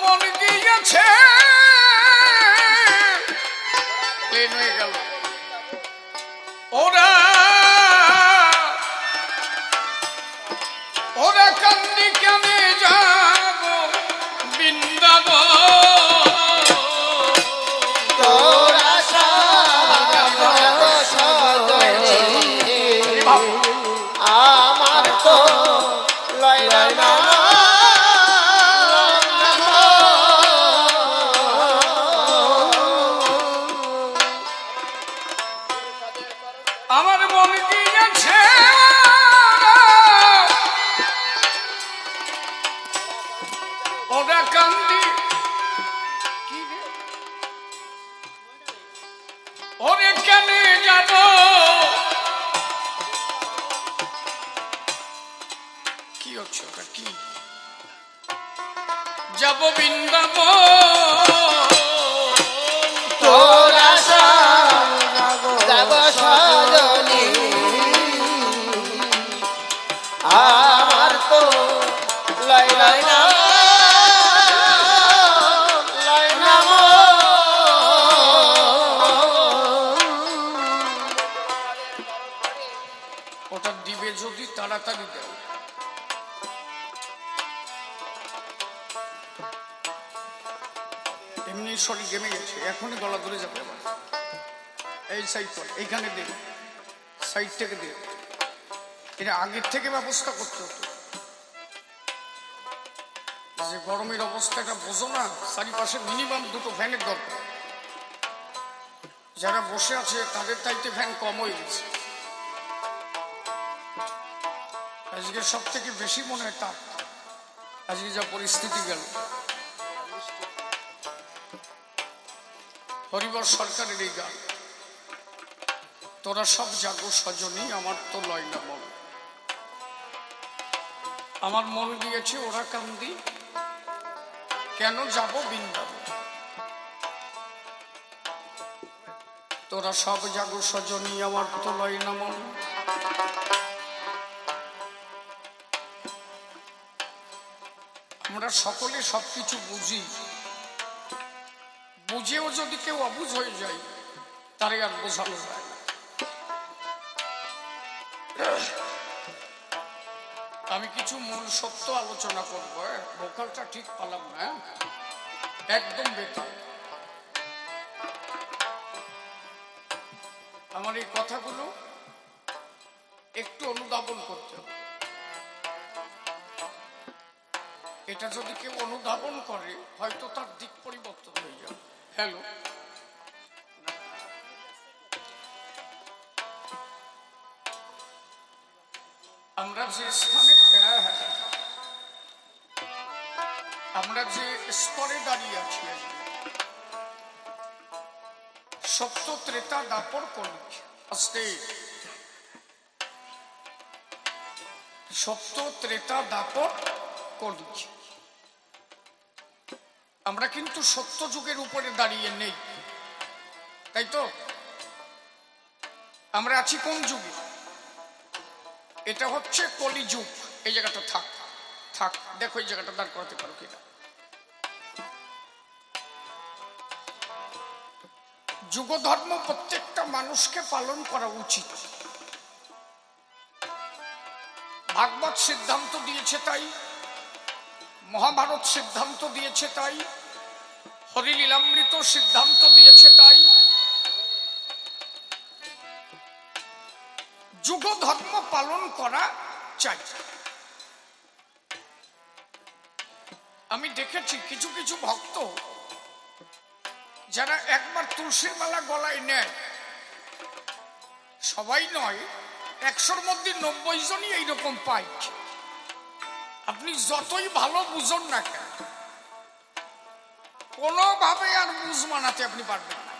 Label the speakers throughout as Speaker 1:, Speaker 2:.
Speaker 1: মন গিয়েছে প্লেন হয়ে গেল ওরা ওরা কান্দি কেনে যাব বৃন্দাবন
Speaker 2: আমার তো লয় না
Speaker 1: আমার মন গিয়েছে ওরা কান্দি ওরে কেনে যাব কি হচ্ছে ওটা কি যাব বৃন্দাবন
Speaker 2: তোরা যাব সজনী আমার তো লয় না
Speaker 1: ওটা দিবে যদি তাড়াতাড়ি দেয় এমনি শরীর গেমে গেছে এখনই গলা ধরে যাবে আবার এই সাইড কর এইখানে দে সাইড থেকে দে এটা আগের থেকে ব্যবস্থা করতে হতো যে গরমের অবস্থাটা বোঝো না চারিপাশে মিনিমাম দুটো ফ্যানের দরকার যারা বসে আছে তাদের চাইতে ফ্যান কম হয়ে গেছে আজকে সব থেকে বেশি মনে হয় তাপ আজকে যা পরিস্থিতি গেল হরিবর সরকারের এই গান তোরা সব জাগো সজনী আমার তো লয় না মন আমার মন দিয়েছে ওরা কান্দি কেন যাব বৃন্দাবন তোরা সব জাগো সজনী আমার তো লয় না মন আমরা সকলে সবকিছু বুঝি বুঝেও যদি কেউ অবুঝ হয়ে যায় তারে আর বোঝানো যায় না আমি কিছু মূল সত্য আলোচনা করবো ভোকালটা ঠিক পালাম না একদম বেকার আমার এই কথাগুলো একটু অনুধাবন করতে হবে এটা যদি কেউ অনুধাবন করে হয়তো তার দিক পরিবর্তন হয়ে যাবে হ্যালো আমরা যে স্থানে আমরা যে স্তরে দাঁড়িয়ে আছি সত্য ত্রেতা দাপর কলিযুগ আস্তে সত্য ত্রেতা দাপর কলিযুগ আমরা কিন্তু সত্য যুগের উপরে দাঁড়িয়ে নেই তাই তো আমরা আছি কোন যুগে এটা হচ্ছে কলিযুগ এই জায়গাটা থাক থাক দেখো এই জায়গাটা দাঁড় করাতে পারো কিনা যুগ ধর্ম প্রত্যেকটা মানুষকে পালন করা উচিত ভাগবত সিদ্ধান্ত দিয়েছে তাই মহাভারত সিদ্ধান্ত দিয়েছে তাই হরিলীলামৃত সিদ্ধান্ত দিয়েছে তাই যুগ ধর্ম পালন করা চাই আমি দেখেছি কিছু কিছু ভক্ত যারা একবার তুলসীর মালা গলায় নেয় সবাই নয় 100-র মধ্যে 90 জনই এইরকম পাই আপনি যতই ভালো বুঝুন না কেন কোনোভাবে আর বুঝ মানাতে আপনি পারবেন না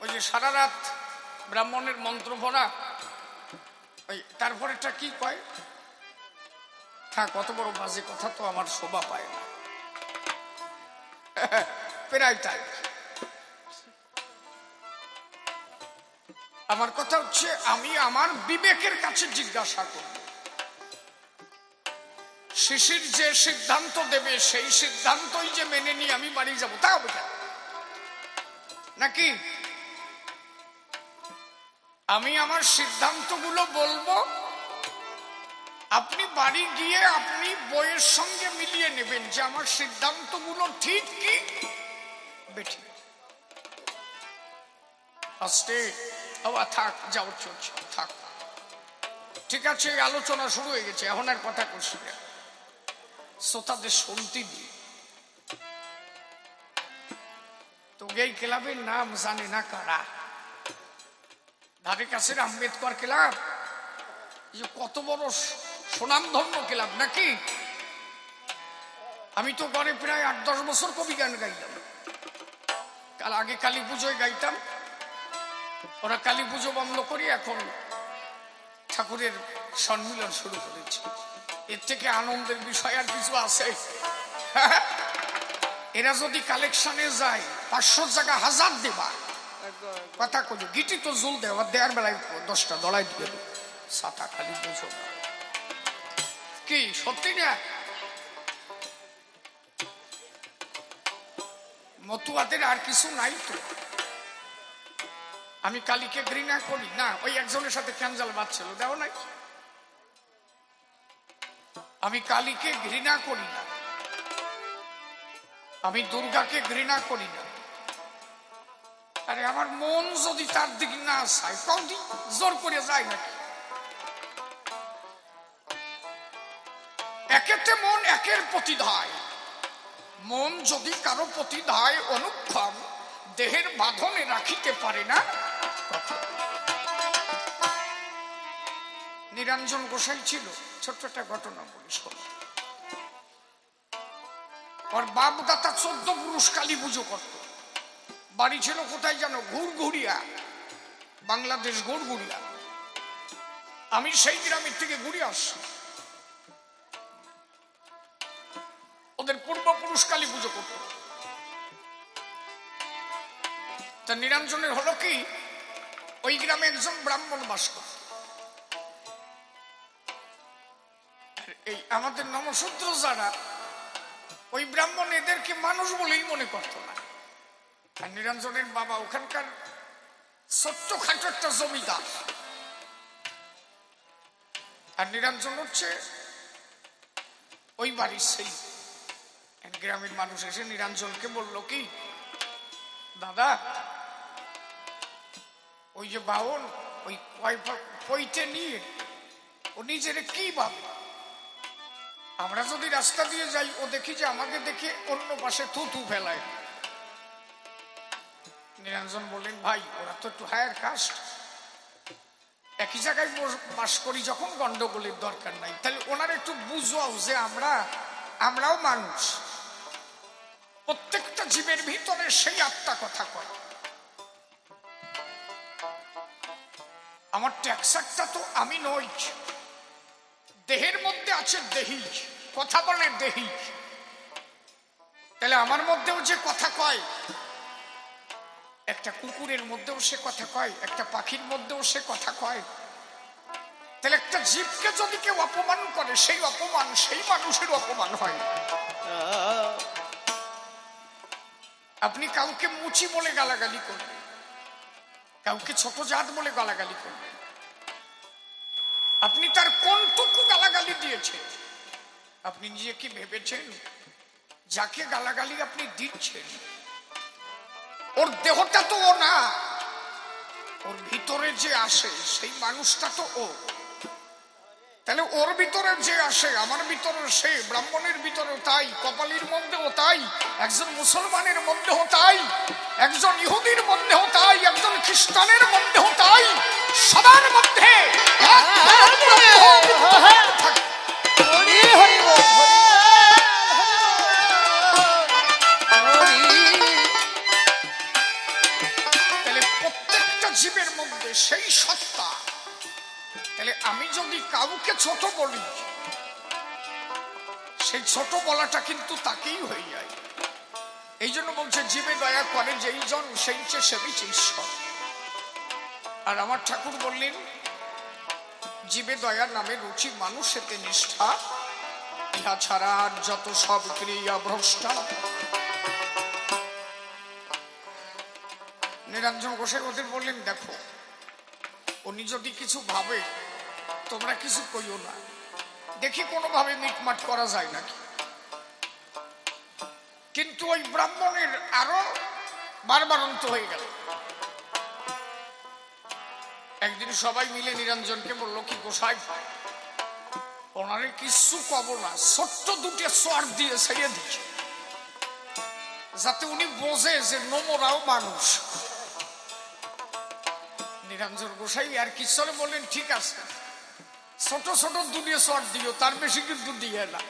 Speaker 1: ওই যে সারা রাত ব্রাহ্মণের মন্ত্র ভরা ওই তারপরেটা কি কয় থাক কত বড় বাজে কথা তো আমার শোভা পায় না প্রায় তাই আমার কথা হচ্ছে আমি আমার বিবেকের কাছে জিজ্ঞাসা করব শিশির যে সিদ্ধান্ত দেবে সেই সিদ্ধান্তই যে মেনে নিয়ে আমি বাড়ি যাব, তা হবে নাকি? আমি আমার সিদ্ধান্তগুলো বলবো, আপনি বাড়ি গিয়ে আপনি বইয়ের সঙ্গে মিলিয়ে নেবেন যে আমার সিদ্ধান্তগুলো ঠিক কি বেঠিক। আস্তে বাবা থাক, যাও চলছে থাক, ঠিক আছে। আলোচনা শুরু হয়ে গেছে, এখন আর কথা করছি না, শ্রোতাদের শুনতে দিই। তো এই ক্লাবের নাম জানে না কারা, ধারে কাছের আম্বেদকর ক্লাব, কত বড় সুনামধন্য ক্লাব নাকি? আমি তো ঘরে প্রায় 8-10 বছর কবি গান গাইলাম। আগে কালী পুজোয় গাইতাম, ওরা কালী পুজো বন্ধ করি এখন ঠাকুরের সম্মিলন শুরু করেছে। এর থেকে আনন্দের বিষয় আর কিছু আছে? এরা যদি কালেকশনে যায় 500 জায়গা 1000 দেবা, কথা কই গিটি তো জুল দেওয়া, দেওয়ার বেলায় 10টা দড়াই দিয়ে সাতা খালি বুঝো কি সত্যি না? মতুয়াদের আর কিছু নাই তো। আমি কালীকে ঘৃণা করি না, ওই একজনের সাথে ক্যাঞ্জাল বাজছিল দেও নাই। আমি কালীকে ঘৃণা করি না, আমি দুর্গাকে ঘৃণা করি না। আরে আমার মন যদি তার দিকে না চায়, কৌদি জোর করে যায় নাকি? একেতে মন একের প্রতিধায়, মন যদি কারো প্রতিধায় অনুক্ষম দেহের বাঁধনে রাখিতে পারে না। নিরঞ্জন গোসাই ছিল, ছোট্ট একটা ঘটনা বলি শোনো। ওর বাপ দাতা 14 পুরুষ কালী পুজো করত। বাড়ি ছিল কোথায় জানো? ঘুরঘুরিয়া, বাংলাদেশ ঘুরঘুরিয়া। আমি সেই গ্রামের থেকে ঘুরে আসছি। ওদের পূর্বপুরুষ কালী পুজো করত। তা নিরঞ্জনের হলো কি, ওই গ্রামে একজন ব্রাহ্মণ বাস করত। এই আমাদের নমশূদ্র যারা, ওই ব্রাহ্মণ এদেরকে মানুষ বলেই মনে করত না। আর নিরঞ্জনের বাবা ওখানকার ছোট্টখাটো একটা জমিদার, আর নিরঞ্জন হচ্ছে ওই বাড়ির সেই। গ্রামের মানুষ এসে নিরঞ্জনকে বলল কি, দাদা ওই যে বাউন ওই পইতে নিয়ে ও নিজের কি ভাবে, আমরা যদি রাস্তা দিয়ে যাই ও দেখি যে আমাকে দেখে অন্য পাশে থুতু ফেলায়। নিরঞ্জন বললেন, ভাই ওরা তো একটু হায়ার কাস্ট, একই জায়গায় বাস করি যখন গন্ডগোলের দরকার নাই, তাহলে ওনার একটু বুঝাও যে আমরাও মানুষ, প্রত্যেকটা জীবের ভিতরে সেই আত্মা কথা কয়। আমার ট্যাক্সারটা তো আমি নই, দেহের মধ্যে আছে দেহি, কথা বলে দেহি, তাহলে আমার মধ্যেও যে কথা কয়, একটা কুকুরের মধ্যেও সে কথা কয়, একটা পাখির মধ্যেও সে কথা কয়। তাহলে একটা জীবকে যদি কেউ অপমান করে, সেই অপমান সেই মানুষের অপমান হয়। আপনি কাউকে মুচি বলে গালাগালি করবেন, কাউকে ছোট জাত বলে গালাগালি করবেন, আপনি তার কোনটুকু গালাগালি দিয়েছেন? আপনি নিজে কি ভেবেছেন যাকে গালাগালি আপনি দিচ্ছেন ওর দেহটা তো ও না, ওর ভিতরে যে আসে সেই মানুষটা তো ও। তাহলে ওর ভিতরে যে আসে, আমার ভিতরে সে, ব্রাহ্মণের ভিতরেও তাই, কপালীর মধ্যেও তাই, একজন মুসলমানের মধ্যেও তাই, একজন ইহুদির মধ্যেও তাই, একজন খ্রিস্টানের মধ্যেও তাই, সবার মধ্যে প্রত্যেকটা জীবের মধ্যে সেই সত্তা। তাহলে আমি যদি কাউকে ছোট বলি, সেই ছোট বলাটা কিন্তু তাকেই হয়ে যায়। এই জন্য বলছে জীবে দয়া করে যেই জন সেই চেয়ে সেবিছে ঈশ্বর। আর আমার ঠাকুর বললেন, জীবে দয়া নামে রুচি মানুষ এতে নিষ্ঠা, ইহা ছাড়া আর যত সব ক্রিয়া ভ্রষ্টা। নিরঞ্জন গোসাই ওদের বললেন, দেখো উনি যদি কিছু ভাবে তোমরা কিছু কইও না, দেখি কোনোভাবে মিটমাট করা যায় নাকি। কিন্তু ওই ব্রাহ্মণের আরো বারবারন্ত হয়ে গেল। একদিন সবাই মিলে নিরঞ্জনকে বললো, কি গোসাই, ওনারে কিছু কব না, ছোট্ট দুটো সোয়ার দিয়ে ছেড়ে দিচ্ছে, যাতে উনি বোঝে যে নোমরাও মানুষ। নিরঞ্জন গোসাই আর কি চলে বললেন, ঠিক আছে, ছোট ছোট দুটো সোয়ার দিও, তার বেশি কিন্তু দিয়ে না।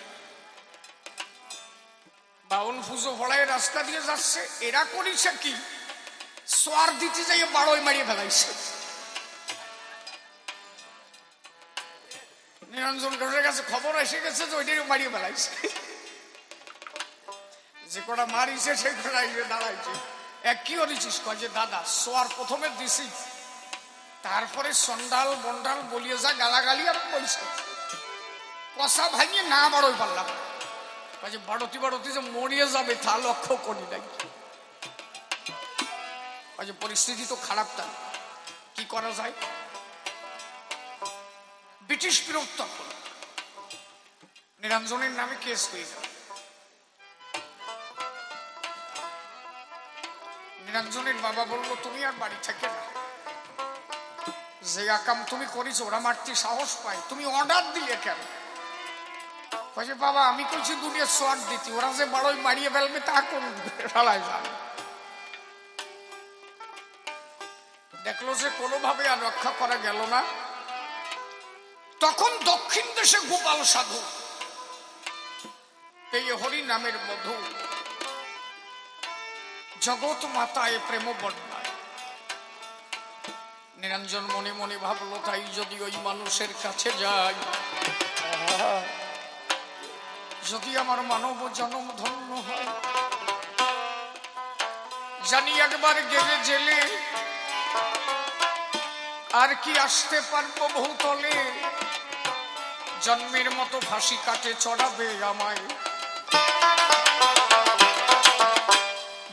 Speaker 1: বাউন পুজো ভরায় রাস্তা দিয়ে যাচ্ছে, এরা করেছে কি, সোয়ার দিতে যাই বাড়োয় মারিয়ে ফেলাইছে। নিরঞ্জন ঘোষের কাছে খবর এসে গেছে যে ওইটাই মারিয়ে ফেলাইছে। যে কটা মারিছে সেই কটা দাঁড়াইছে। এক কি করেছিস, কয় যে দাদা সোয়ার প্রথমে দিছি, তারপরে সন্ডাল বন্ডাল বলিয়ে যা গালাগালি আর বলছে, কষা ভাঙিয়ে না বাড়োই পারলাম, কাজে বাড়তি বাড়তি যে মরিয়ে যাবে তা লক্ষ্য করি নাই। কাজে পরিস্থিতি তো খারাপ, তাই কি করা যায়। ব্রিটিশ বিরক্ত হল, নিরঞ্জনের নামে কেস হয়ে গেল। নিরঞ্জনের বাবা বলল, তুমি আর বাড়ি থেকে না, যে আকাম তুমি করেছো ওরা মারতে সাহস পায়, তুমি অর্ডার দিলে কেন? কয়েছে, বাবা আমি কইছি দুনিয়া সোয়ার দিতি, ওরা যে বাড়োই মারিয়ে ফেলবে তা কোন ফেলায় যাবে। দেখলো যে কোনোভাবে আর রক্ষা করা গেল না। তখন দক্ষিণ দেশে গোপাল সাধু এই হরি নামের মধু জগৎ মাতায় প্রেম বন্যায়। নিরঞ্জন মনে মনে ভাবলো, তাই যদি ওই মানুষের কাছে যাই, যদি আমার মানব জন্ম ধন্য হয়, জানি একবার গেলে জেলে আর কি আসতে পারবো বহুতলে, জন্মের মতো ফাঁসি কাটে চড়াবে আমায়।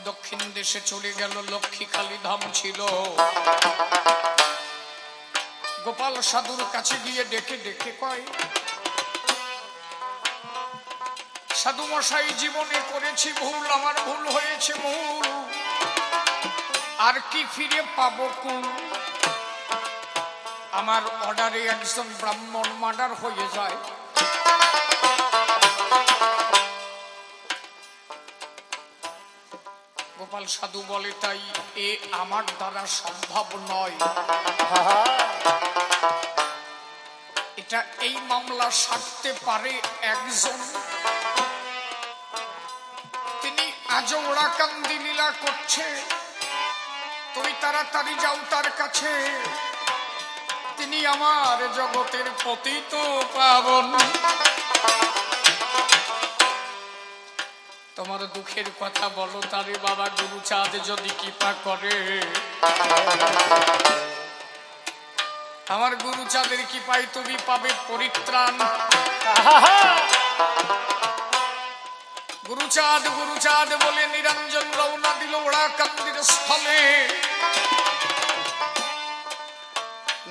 Speaker 1: দক্ষিণ দেশে চলে গেল, লক্ষ্মীখালী ধাম ছিল। গোপাল সাধুর কাছে গিয়ে ডেকে ডেকে কয়, সাধু মশাই জীবনে করেছি ভুল, আমার ভুল হয়েছে ভুল, আর কি ফিরে পাবো কুল। আমার অর্ডারে একজন ব্রাহ্মণ মার্ডার হয়ে যায়। গোপাল সাধু বলে, তাই এ আমার দ্বারা সম্ভব নয়, এটা এই মামলা সারতে পারে একজন, তিনি আজও ওড়াকান্দি লীলা করছে, তুমি তাড়াতাড়ি যাও তার কাছে, তিনি আমার জগতের পতিত পাবন। তোমার দুঃখের কথা বলো তারে বাবা, গুরুচাঁদ যদি কৃপা করে, আমার গুরুচাঁদের কৃপায় তুমি পাবে পরিত্রাণ। গুরুচাঁদ গুরুচাঁদ বলে নিরঞ্জন রওনা দিল ওড়াকান্দির স্থলে।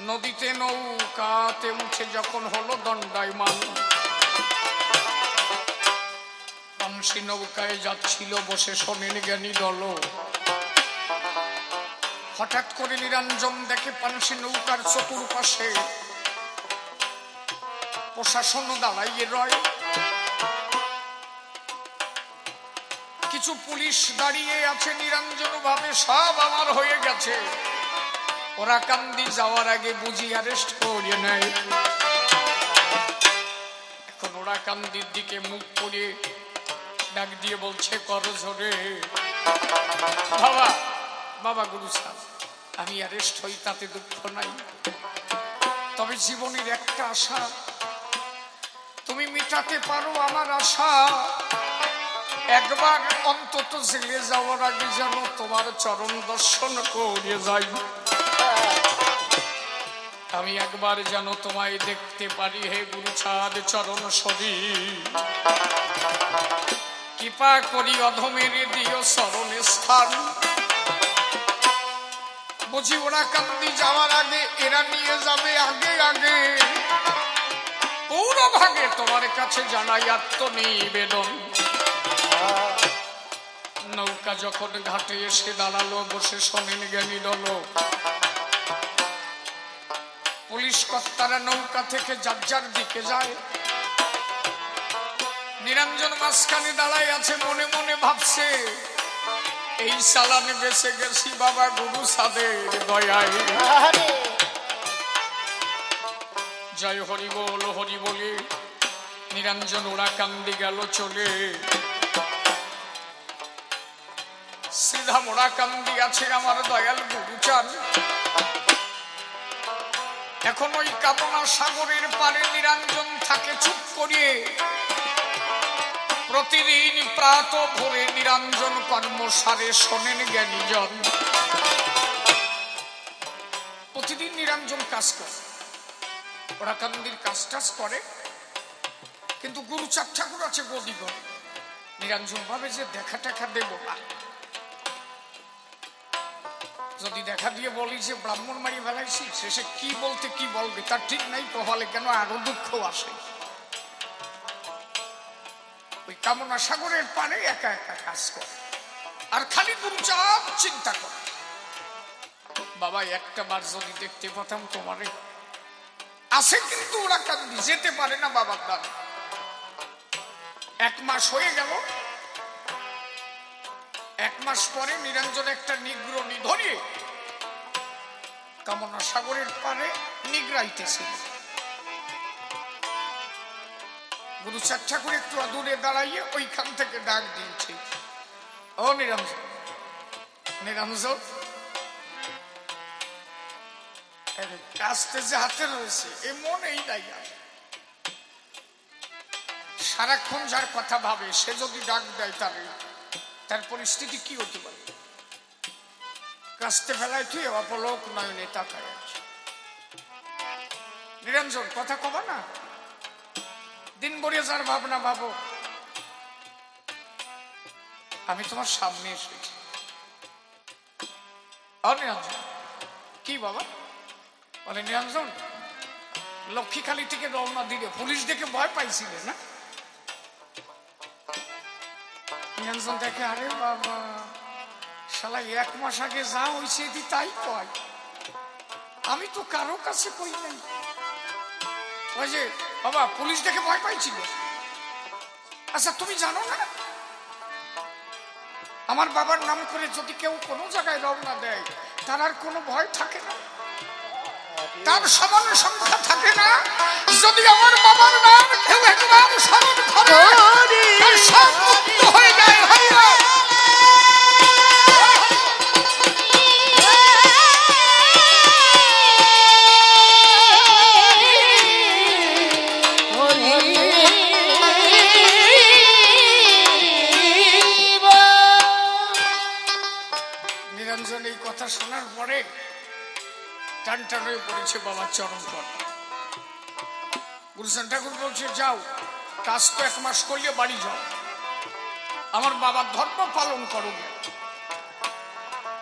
Speaker 1: নদীতে নৌকাতে উঠে যখন হলো দণ্ডায়মান, পানসি নৌকায় যাচ্ছিল বসে শোনেন জ্ঞানী দল। হঠাৎ করে নিরঞ্জন দেখে পানসি নৌকার চতুর্পাশে প্রশাসন দাঁড়াইয়ে রয়, কিছু পুলিশ দাঁড়িয়ে আছে। নিরঞ্জন ভাবে সব আমার হয়ে গেছে, ওরা কান্দি যাওয়ার আগে বুঝি অ্যারেস্ট করে নেয়। এখন ওরা কান্দির দিকে মুখ করে ডাক দিয়ে বলছে, কর জোরে বাবা, বাবা গুরু সাহেব, আমি অ্যারেস্ট হই তাতে দুঃখ নাই, তবে জীবনের একটা আশা তুমি মিটাতে পারো আমার আশা, একবার অন্তত জেলে যাওয়ার আগে যেন তোমার চরণ দর্শন করে যাই। আমি একবার যেন তোমায় দেখতে পারি হে গুরুচাঁদ চরণ সরি, কৃপা করি অধমের দিও স্মরণে স্থান। বুঝি ওরা কান্দি যাওয়ার আগে এরা নিয়ে যাবে আগে আগে, পুরো ভাগে তোমার কাছে জানাই আত্মনিবেদন। নৌকা যখন ঘাটে এসে দাঁড়ালো, বসে শোনেন জ্ঞানী দল। পুলিশ কর্তারা নৌকা থেকে যার যার দিকে যায়। নিরঞ্জন মাঝখানে দাঁড়ায় আছে, মনে মনে ভাবছে এই সালানে বেঁচে গেছি বাবা গুরু সাদের দয়ায়। জয় হরি বল হরি বলে নিরঞ্জন ওরা কান্দি গেল চলে। সিধা মোড়া কান্দি আছে আমার দয়াল গুরুচাঁদ। এখন ওই কামনা সাগরের পারে নিরঞ্জন থাকে চুপ করিয়ে। প্রতিদিন প্রাত ভোরে নিরঞ্জন কর্মসারে শোনেন জ্ঞানীজন। প্রতিদিন নিরঞ্জন কাজ করে, ওরা কান্দির কাজ টাজ করে, কিন্তু গুরুচাঁদ ঠাকুর আছে গদিগণ। নিরঞ্জন ভাবে যে দেখা টেখা দেব না, যদি দেখা দিয়ে বলি যে ব্রাহ্মণ মারি ফেলাইছি, শেষে কি বলতে কি বলবে তার ঠিক নাই, প্রভালে কেন আরো দুঃখ আসে। ওই কামনা সাগরের পারে একা একা কাজ করে, আর খালি গুরুচাঁদ চিন্তা করে বাবা একটা বার যদি দেখতে পেতাম তোমারে। আছে কিন্তু ওরা কান্দি যেতে পারে না বাবার দান। 1 মাস হয়ে গেল। 1 মাস পরে নিরঞ্জন একটা নিগ্রণী ধরিয়ে কামনা সাগরের পারে নিগড়াইতেছিল। গুরুচাঁদ ঠাকুর একটু দূরে দাঁড়াইয়ে ওইখান থেকে ডাক দিয়েছে, ও নিরঞ্জন, নিরঞ্জন কাজতে যে হাতে রয়েছে এ মনেই নাই। সারাক্ষণ যার কথা ভাবে সে যদি ডাক দেয় তার পরিস্থিতি কি হতে পারে। কাস্তে ফেলায় তুই অপলোক নয়নে তাকায় আছে। নিরঞ্জন কথা কবা না, দিন ভরে যার ভাবনা ভাবো। আমি তোমার সামনে এসেছি। নিরঞ্জন কি বাবা? বলে নিরঞ্জন লক্ষ্মীখালী থেকে রওনা দিলে পুলিশ দেখে ভয় পাইছিলে না? নিরঞ্জন দেখে আরে বাবা শালা 1 মাস আগে যা হয়েছে তাই কয়, আমি তো কারো কাছে কই নাই। ওই যে বাবা পুলিশ দেখে ভয় পাইছিল। আচ্ছা তুমি জানো না আমার বাবার নাম করে যদি কেউ কোনো জায়গায় রওনা দেয় তার আর কোনো ভয় থাকে না, তার সমান সংখ্যা থাকে না। যদি আমার বাবার নাম কেউ একবার স্মরণ করে তার সব মুক্ত হয়ে যায়। নিরঞ্জন এই কথা শোনার পরে টান টান হয়ে পড়েছে বাবার চরণ পর। গুরুচাঁদ ঠাকুর বলছে যাও, কাজ তো 1 মাস করলে বাড়ি যাও, আমার বাবার ধর্ম পালন করো।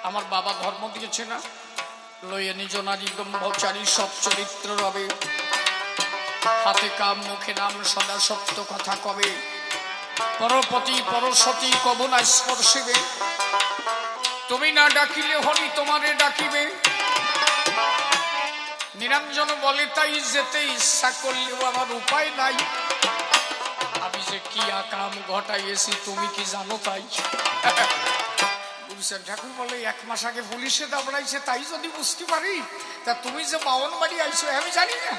Speaker 1: আমার বাবা ধর্ম দিয়েছে না, লয়ে নিজ নারী ব্রহ্মচারী সব চরিত্র রবে, হাতে কাম মুখে নাম সদা সত্য কথা কবে, পরপতি পরসতী কবু না স্পর্শিবে, তুমি না ডাকিলে হরি তোমারে ডাকিবে। নিরঞ্জন বলে তাই যেতে ইচ্ছা করলেও আমার উপায় নাই, আমি যে কি আকাম ঘটাইয়েছি তুমি কি জানো তাই। গুরুচাঁদ ঠাকুর বলে 1 মাস আগে পুলিশে দাবড়াইছে তাই যদি বুঝতে পারি, তা তুমি যে বাউন বাড়ি আইছো আমি জানি না।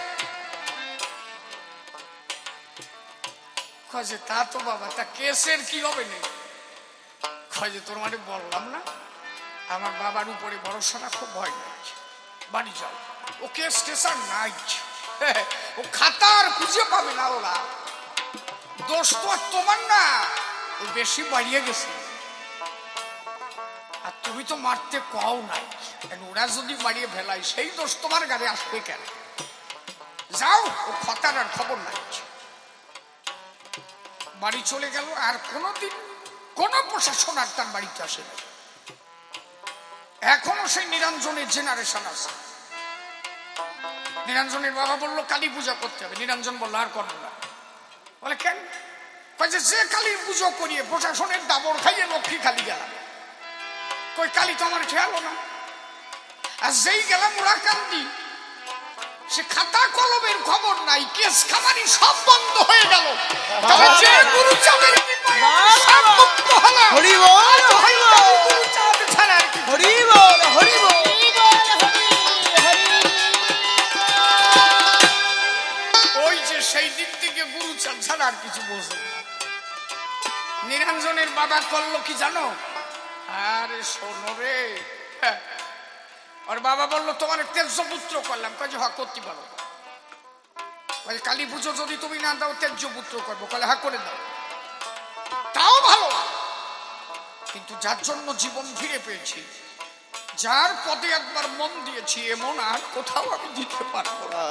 Speaker 1: কয়ে তা তো বাবা তা কেসের কি হবে না? কয়ে তোর মানে বললাম না আমার বাবার উপরে ভরসা রাখো, ভয় নাই, বাড়ি যাও। ও কেস টেসার নাই, ও খাতার খুঁজে পাবে না। ওরা দোষ তো আর তোমার না, ও বেশি বাড়িয়ে গেছে আর তুমি তো মারতে কও নাই। ওরা যদি বাড়িয়ে ফেলায় সেই দোষ তোমার গাড়ি আসবে কেন? যাও, ও খতার আর খবর নাই। বাড়ি চলে গেল, আর কোনদিন কোন প্রশাসন আর তার বাড়িতে আসে না। এখনো সেই নিরঞ্জনের জেনারেশন আছে। নিরঞ্জনের বাবা বলল কালী পূজা করতে হবে, নিরঞ্জন বলল আর করবো না। বলে কেন? যে কালীর পুজো করিয়ে প্রশাসনের দাবর খাইয়ে লক্ষ্মী খালি গেলাম, কই কালী তো আমার খেয়াল না। আর যেই গেলাম ওরা কান্দি, সে খাতা কলমের খবর নাই, কেস খামারি সব বন্ধ হয়ে গেল। তবে যে গুরুচাঁদের সব মুক্ত হলো।
Speaker 2: হরি বল, হরি বল,
Speaker 1: গুরুচাঁদ ছাড়া আর কি।
Speaker 2: হরি বল, হরি বল।
Speaker 1: ওই যে সেই দিক থেকে গুরুচাঁদ ছাড়া আর কিছু বোঝে না। নিরঞ্জনের বাবা করলো কি জানো? আরে শোনো রে, ওর বাবা বললো তোমার তেজ্য পুত্র করলাম। কাজে হা করতে পারো, কালী পুজো যদি তুমি না দাও তেজ্য পুত্র করবো। কলে হা করে দাও, তাও ভালো। কিন্তু যার জন্য জীবন ফিরে পেয়েছি, যার পদে একবার মন দিয়েছি, এমন আর কোথাও আমি দিতে পারবো না।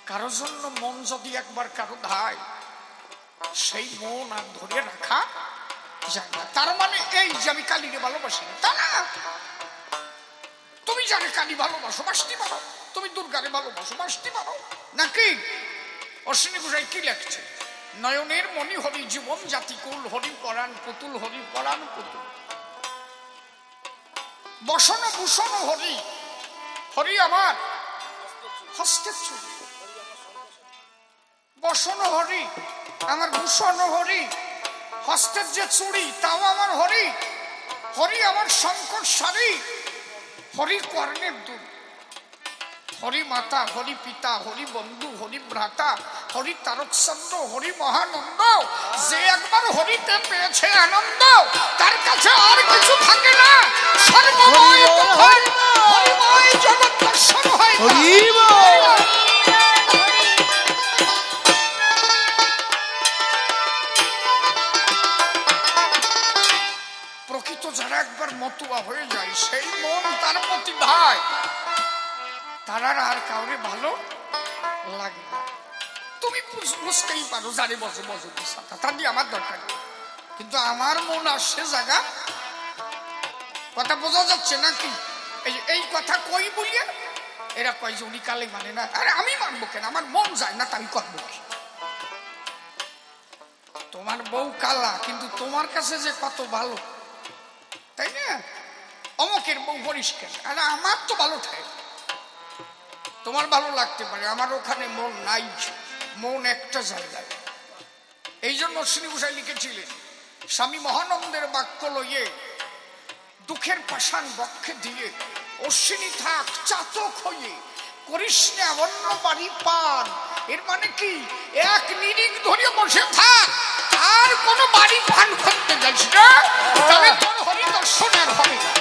Speaker 1: কারোর জন্য মন যদি একবার কারো ধায়, সেই মন আর ধরে রাখা যায় না। তার মানে এই যে আমি কালীকে ভালোবাসি তা না। তুমি জানে কালী ভালোবাসো, বাসতে পারো। তুমি দুর্গারে ভালোবাসো, বাসতে পারো নাকি? অশ্বিনী ঘোষাই কি লেখছে? নয়নের মণি হরি জীবন জাতিকুল, হরি পরাণ পুতুল, হরি পরাণ পুতুল। বসন ভূষণ হরি, হরি আমার হস্তের চুরি। বসন হরি, আমার ভূষণ হরি, হস্তের যে চুড়ি তাও আমার হরি। হরি আমার শঙ্কর সারি, হরি কর্ণের দুল। হরি মাতা, হরি পিতা, হরি বন্ধু, হরি ভ্রাতা, হরি তারকচন্দ্র, হরি মহানন্দ। যে একবার হরিতে পেয়েছে আনন্দ, তার কাছে আর কিছু থাকে না। সর্বময় তখন হরিময় জগৎ দর্শন হয়। প্রকৃত যারা একবার মতুয়া হয়ে যায়, সেই মন তার প্রতি ধায়, তারা আর কাউরে ভালো লাগে না। তুমি বুঝতেই পারো, যারে বসে বসে তা দিয়ে আমার দরকার নেই। কিন্তু আমার মন আসছে জায়গা, কথা বোঝা যাচ্ছে নাকি? এই কথা কই বলিয়ে এরা কয় যে উনি কালে মানে না। আরে আমি মানবো কেন? আমার মন যায় না, তাই করবো কি? তোমার বউ কালা, কিন্তু তোমার কাছে যে কত ভালো, তাই না? অমুকের বউ পরিষ্কার, আরে আমার তো ভালো থাকে। তোমার ভালো লাগতে পারে, আমার ওখানে মন নাই। মন একটা জায়গায়। এই জন্য অশ্বিনী ঘোষাই লিখেছিলেন, স্বামী মহানন্দের বাক্য লইয়ে দুঃখের পাষাণ বক্ষে দিয়ে, অশ্বিনী থাক চাতক হয়ে, করিস না অন্য বাড়ি পান। এর মানে কি? এক নিরিখ ধরে বসে থাক, আর কোন বাড়ি পান করতে যাস না, তবে তোর হরি দর্শন আর হবে না।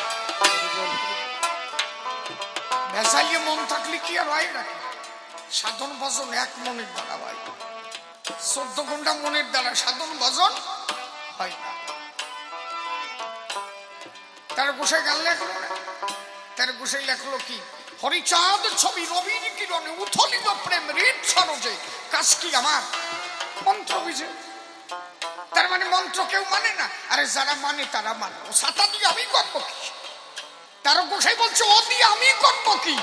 Speaker 1: ভেসাইয়ে মন থাকলে কি আর হয় নাকি? সাধন ভজন এক মনের দ্বারা হয়, 14 ঘন্টা মনের দ্বারা সাধন ভজন হয় না। তার গোসাই গান লেখলো না, তার গোসাই লেখলো কি? হরিচাঁদ ছবি রবির কিরণে উথলিত প্রেম হৃদ সরোজে, কাজ কি আমার মন্ত্র বুঝে। তার মানে মন্ত্র কেউ মানে না? আরে যারা মানে তারা মানে। ও ছাতা দিয়ে আমি করবো কি? তার গোসাই বলছে ও দিয়ে আমি করবো কি?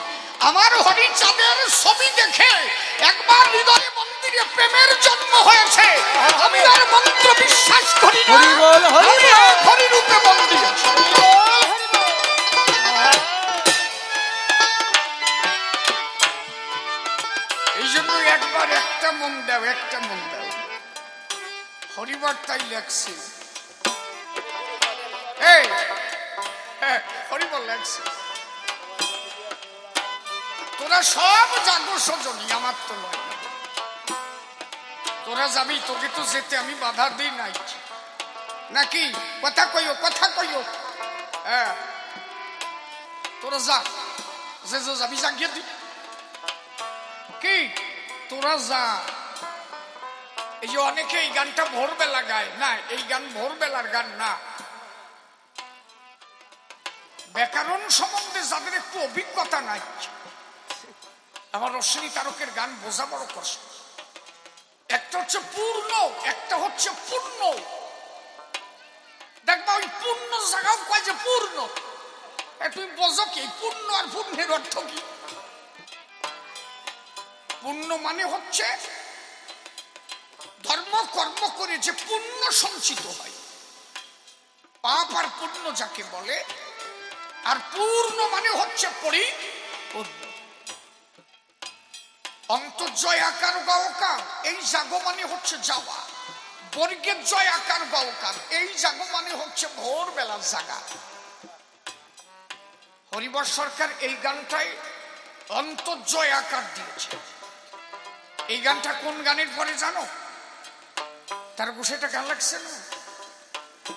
Speaker 1: আমার হরিচাঁদের ছবি দেখে একবার হৃদয় মন্দিরে প্রেমের জন্ম হয়েছে, আমি আর মন্ত্র বিশ্বাস করি না। হরি রূপে মন্দিরে এই জন্য একবার একটা মন দাও, একটা মন দাও। হরিবার তাই লেখছে, হরিবল লেখছে, তোরা সব জাগো সজনী, আমার তো নয়। তোরা যাবি, তোকে তো যেতে আমি বাধা দিই নাই নাকি? কথা কইও, কথা কইও। হ্যাঁ, তোরা যা, যে যাবি জাগিয়ে দি কি, তোরা যা। এই যে অনেকে এই গানটা ভোরবেলা গায় না, এই গান ভোরবেলার গান না। ব্যাকরণ সম্বন্ধে যাদের একটু অভিজ্ঞতা নাই, আমার রশ্মি তারকের গান বোঝা বড় কষ্ট। একটা হচ্ছে পূর্ণ, একটা হচ্ছে পূর্ণ। দেখবা ওই পূর্ণ জায়গাও কয় যে পূর্ণ। তুমি বোঝো কি পূর্ণ আর পূর্ণের অর্থ কি? পূর্ণ মানে হচ্ছে ধর্ম কর্ম করে যে পুণ্য সঞ্চিত হয়, পাপ আর পুণ্য যাকে বলে। আর পূর্ণ মানে হচ্ছে পরিপূর্ণ। অন্তর্জয় আকার গাওকার, এই জাগো মানে হচ্ছে যাওয়া। বর্গের জয় আকার গাওকার, এই জাগো মানে হচ্ছে ভোরবেলার জাগা। হরিবর সরকার এই গানটাই অন্তর্জয় আকার দিয়েছে। এই গানটা কোন গানের পরে জানো? তার গোসাইটা গান লাগছে না,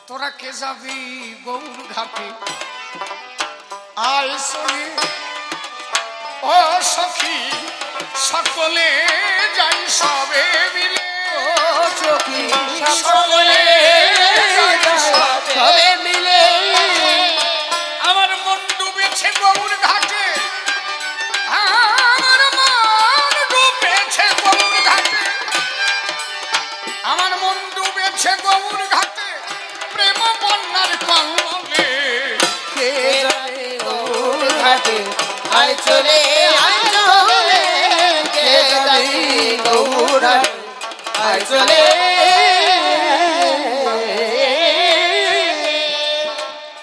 Speaker 1: তোরা কে যাবি গৌর ঘাটে আয় সরে ও সখী সকলে যাই সবে মিলে,
Speaker 2: ও সখী সকলে সবে মিলে।
Speaker 1: আমার মন ডুবেছে গৌর ঘাটে, আমার মন ডুবেছে গৌর ঘাটে, আমার মন ডুবেছে গৌর ঘাটে, প্রেম বন্যার কল্লোলে।
Speaker 2: কে যাবে গৌর ঘাটে আয় চলে, আয় চলে। কে যাবে গৌর ঘাটে আয় চলে।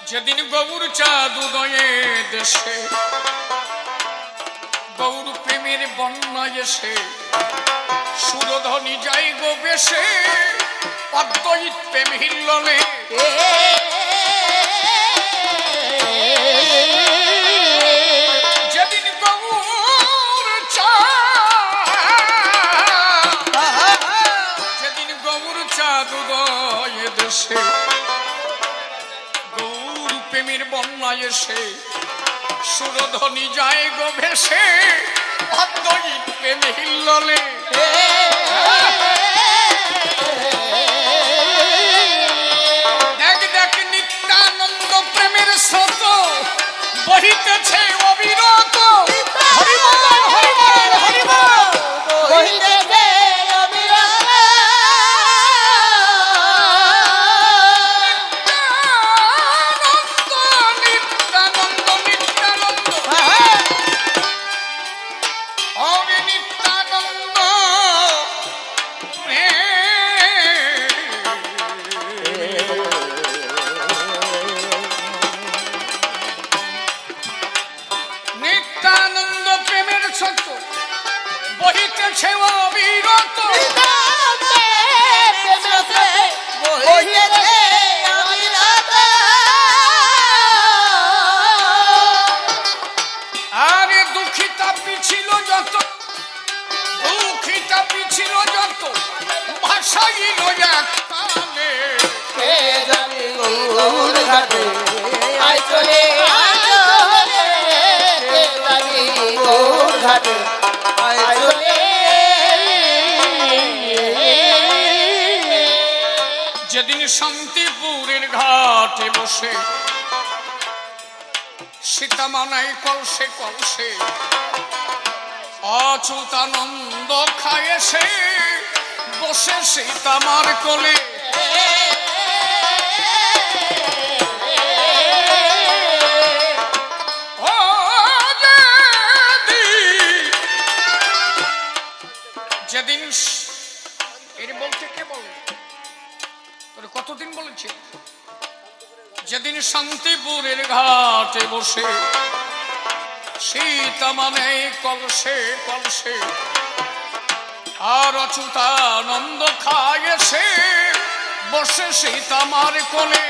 Speaker 1: যেদিন গৌর চাঁদ উদয়ে দেশে, গৌর প্রেমের বন্যা এসে, সুরধ্বনি যাই গো বেশে, অদ্বৈত প্রেম হিল্লোলে। যেদিন গৌর চাঁদ, যেদিন গৌর চাঁদ উদয়ে দেশে, গৌর প্রেমের বন্যা এসে, সুরধ্বনি যায় গো ভেসে, অদ্বৈত প্রেম হিল্লোলে। দেখ দেখ নিত্যানন্দ প্রেমের স্রোত বহিতেছে অবিরত। হরিবল হরিবল হরিবল
Speaker 2: বহিতেছে অবিরত।
Speaker 1: নিত্যানন্দ নিত্যানন্দ হরে নিত্যানন্দ নিত্যানন্দ প্রেমের ছোট বহিতেছে অবিরত।
Speaker 2: বহিতেছে অবিরত।
Speaker 1: আরে দুঃখিতা পিছিল যত, দুঃখিতা পিছিল যত, ভাষাইল এক তালে।
Speaker 2: কে যাবে গৌর ঘাটে আয় চলে, আয় চলে। কে যাবে গৌর ঘাটে আয় চলে।
Speaker 1: যেদিন শান্তিপুরের ঘাটে বসে, সীতামানাই কলসে কলসে, অচ্যুতানন্দ খায় সে বসে সীতামার কোলে। ও যেদিন এর বলতে কে বলে, তোরে কতদিন বলেছে? যেদিন শান্তিপুরের ঘাটে বসে, সীতা মানে কলসে কলসে, আর অচ্যুতানন্দ খায় সে বসে সীতামার কোলে।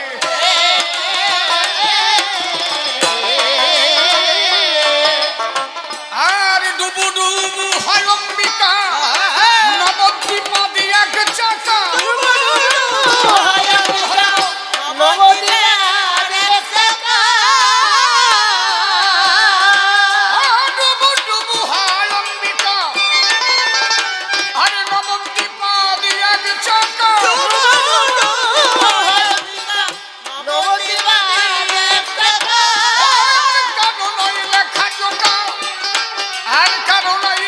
Speaker 1: আর ডুবু ডুবু হয় অম্বিকা, নবদ্বীপা দিয়া চাকা। ডুবু ডুবু হয় অম্বিকা, আরে নবদ্বীপা দিয়া চাকা। কারো নয় লেখা জোকা, আর কারো নয়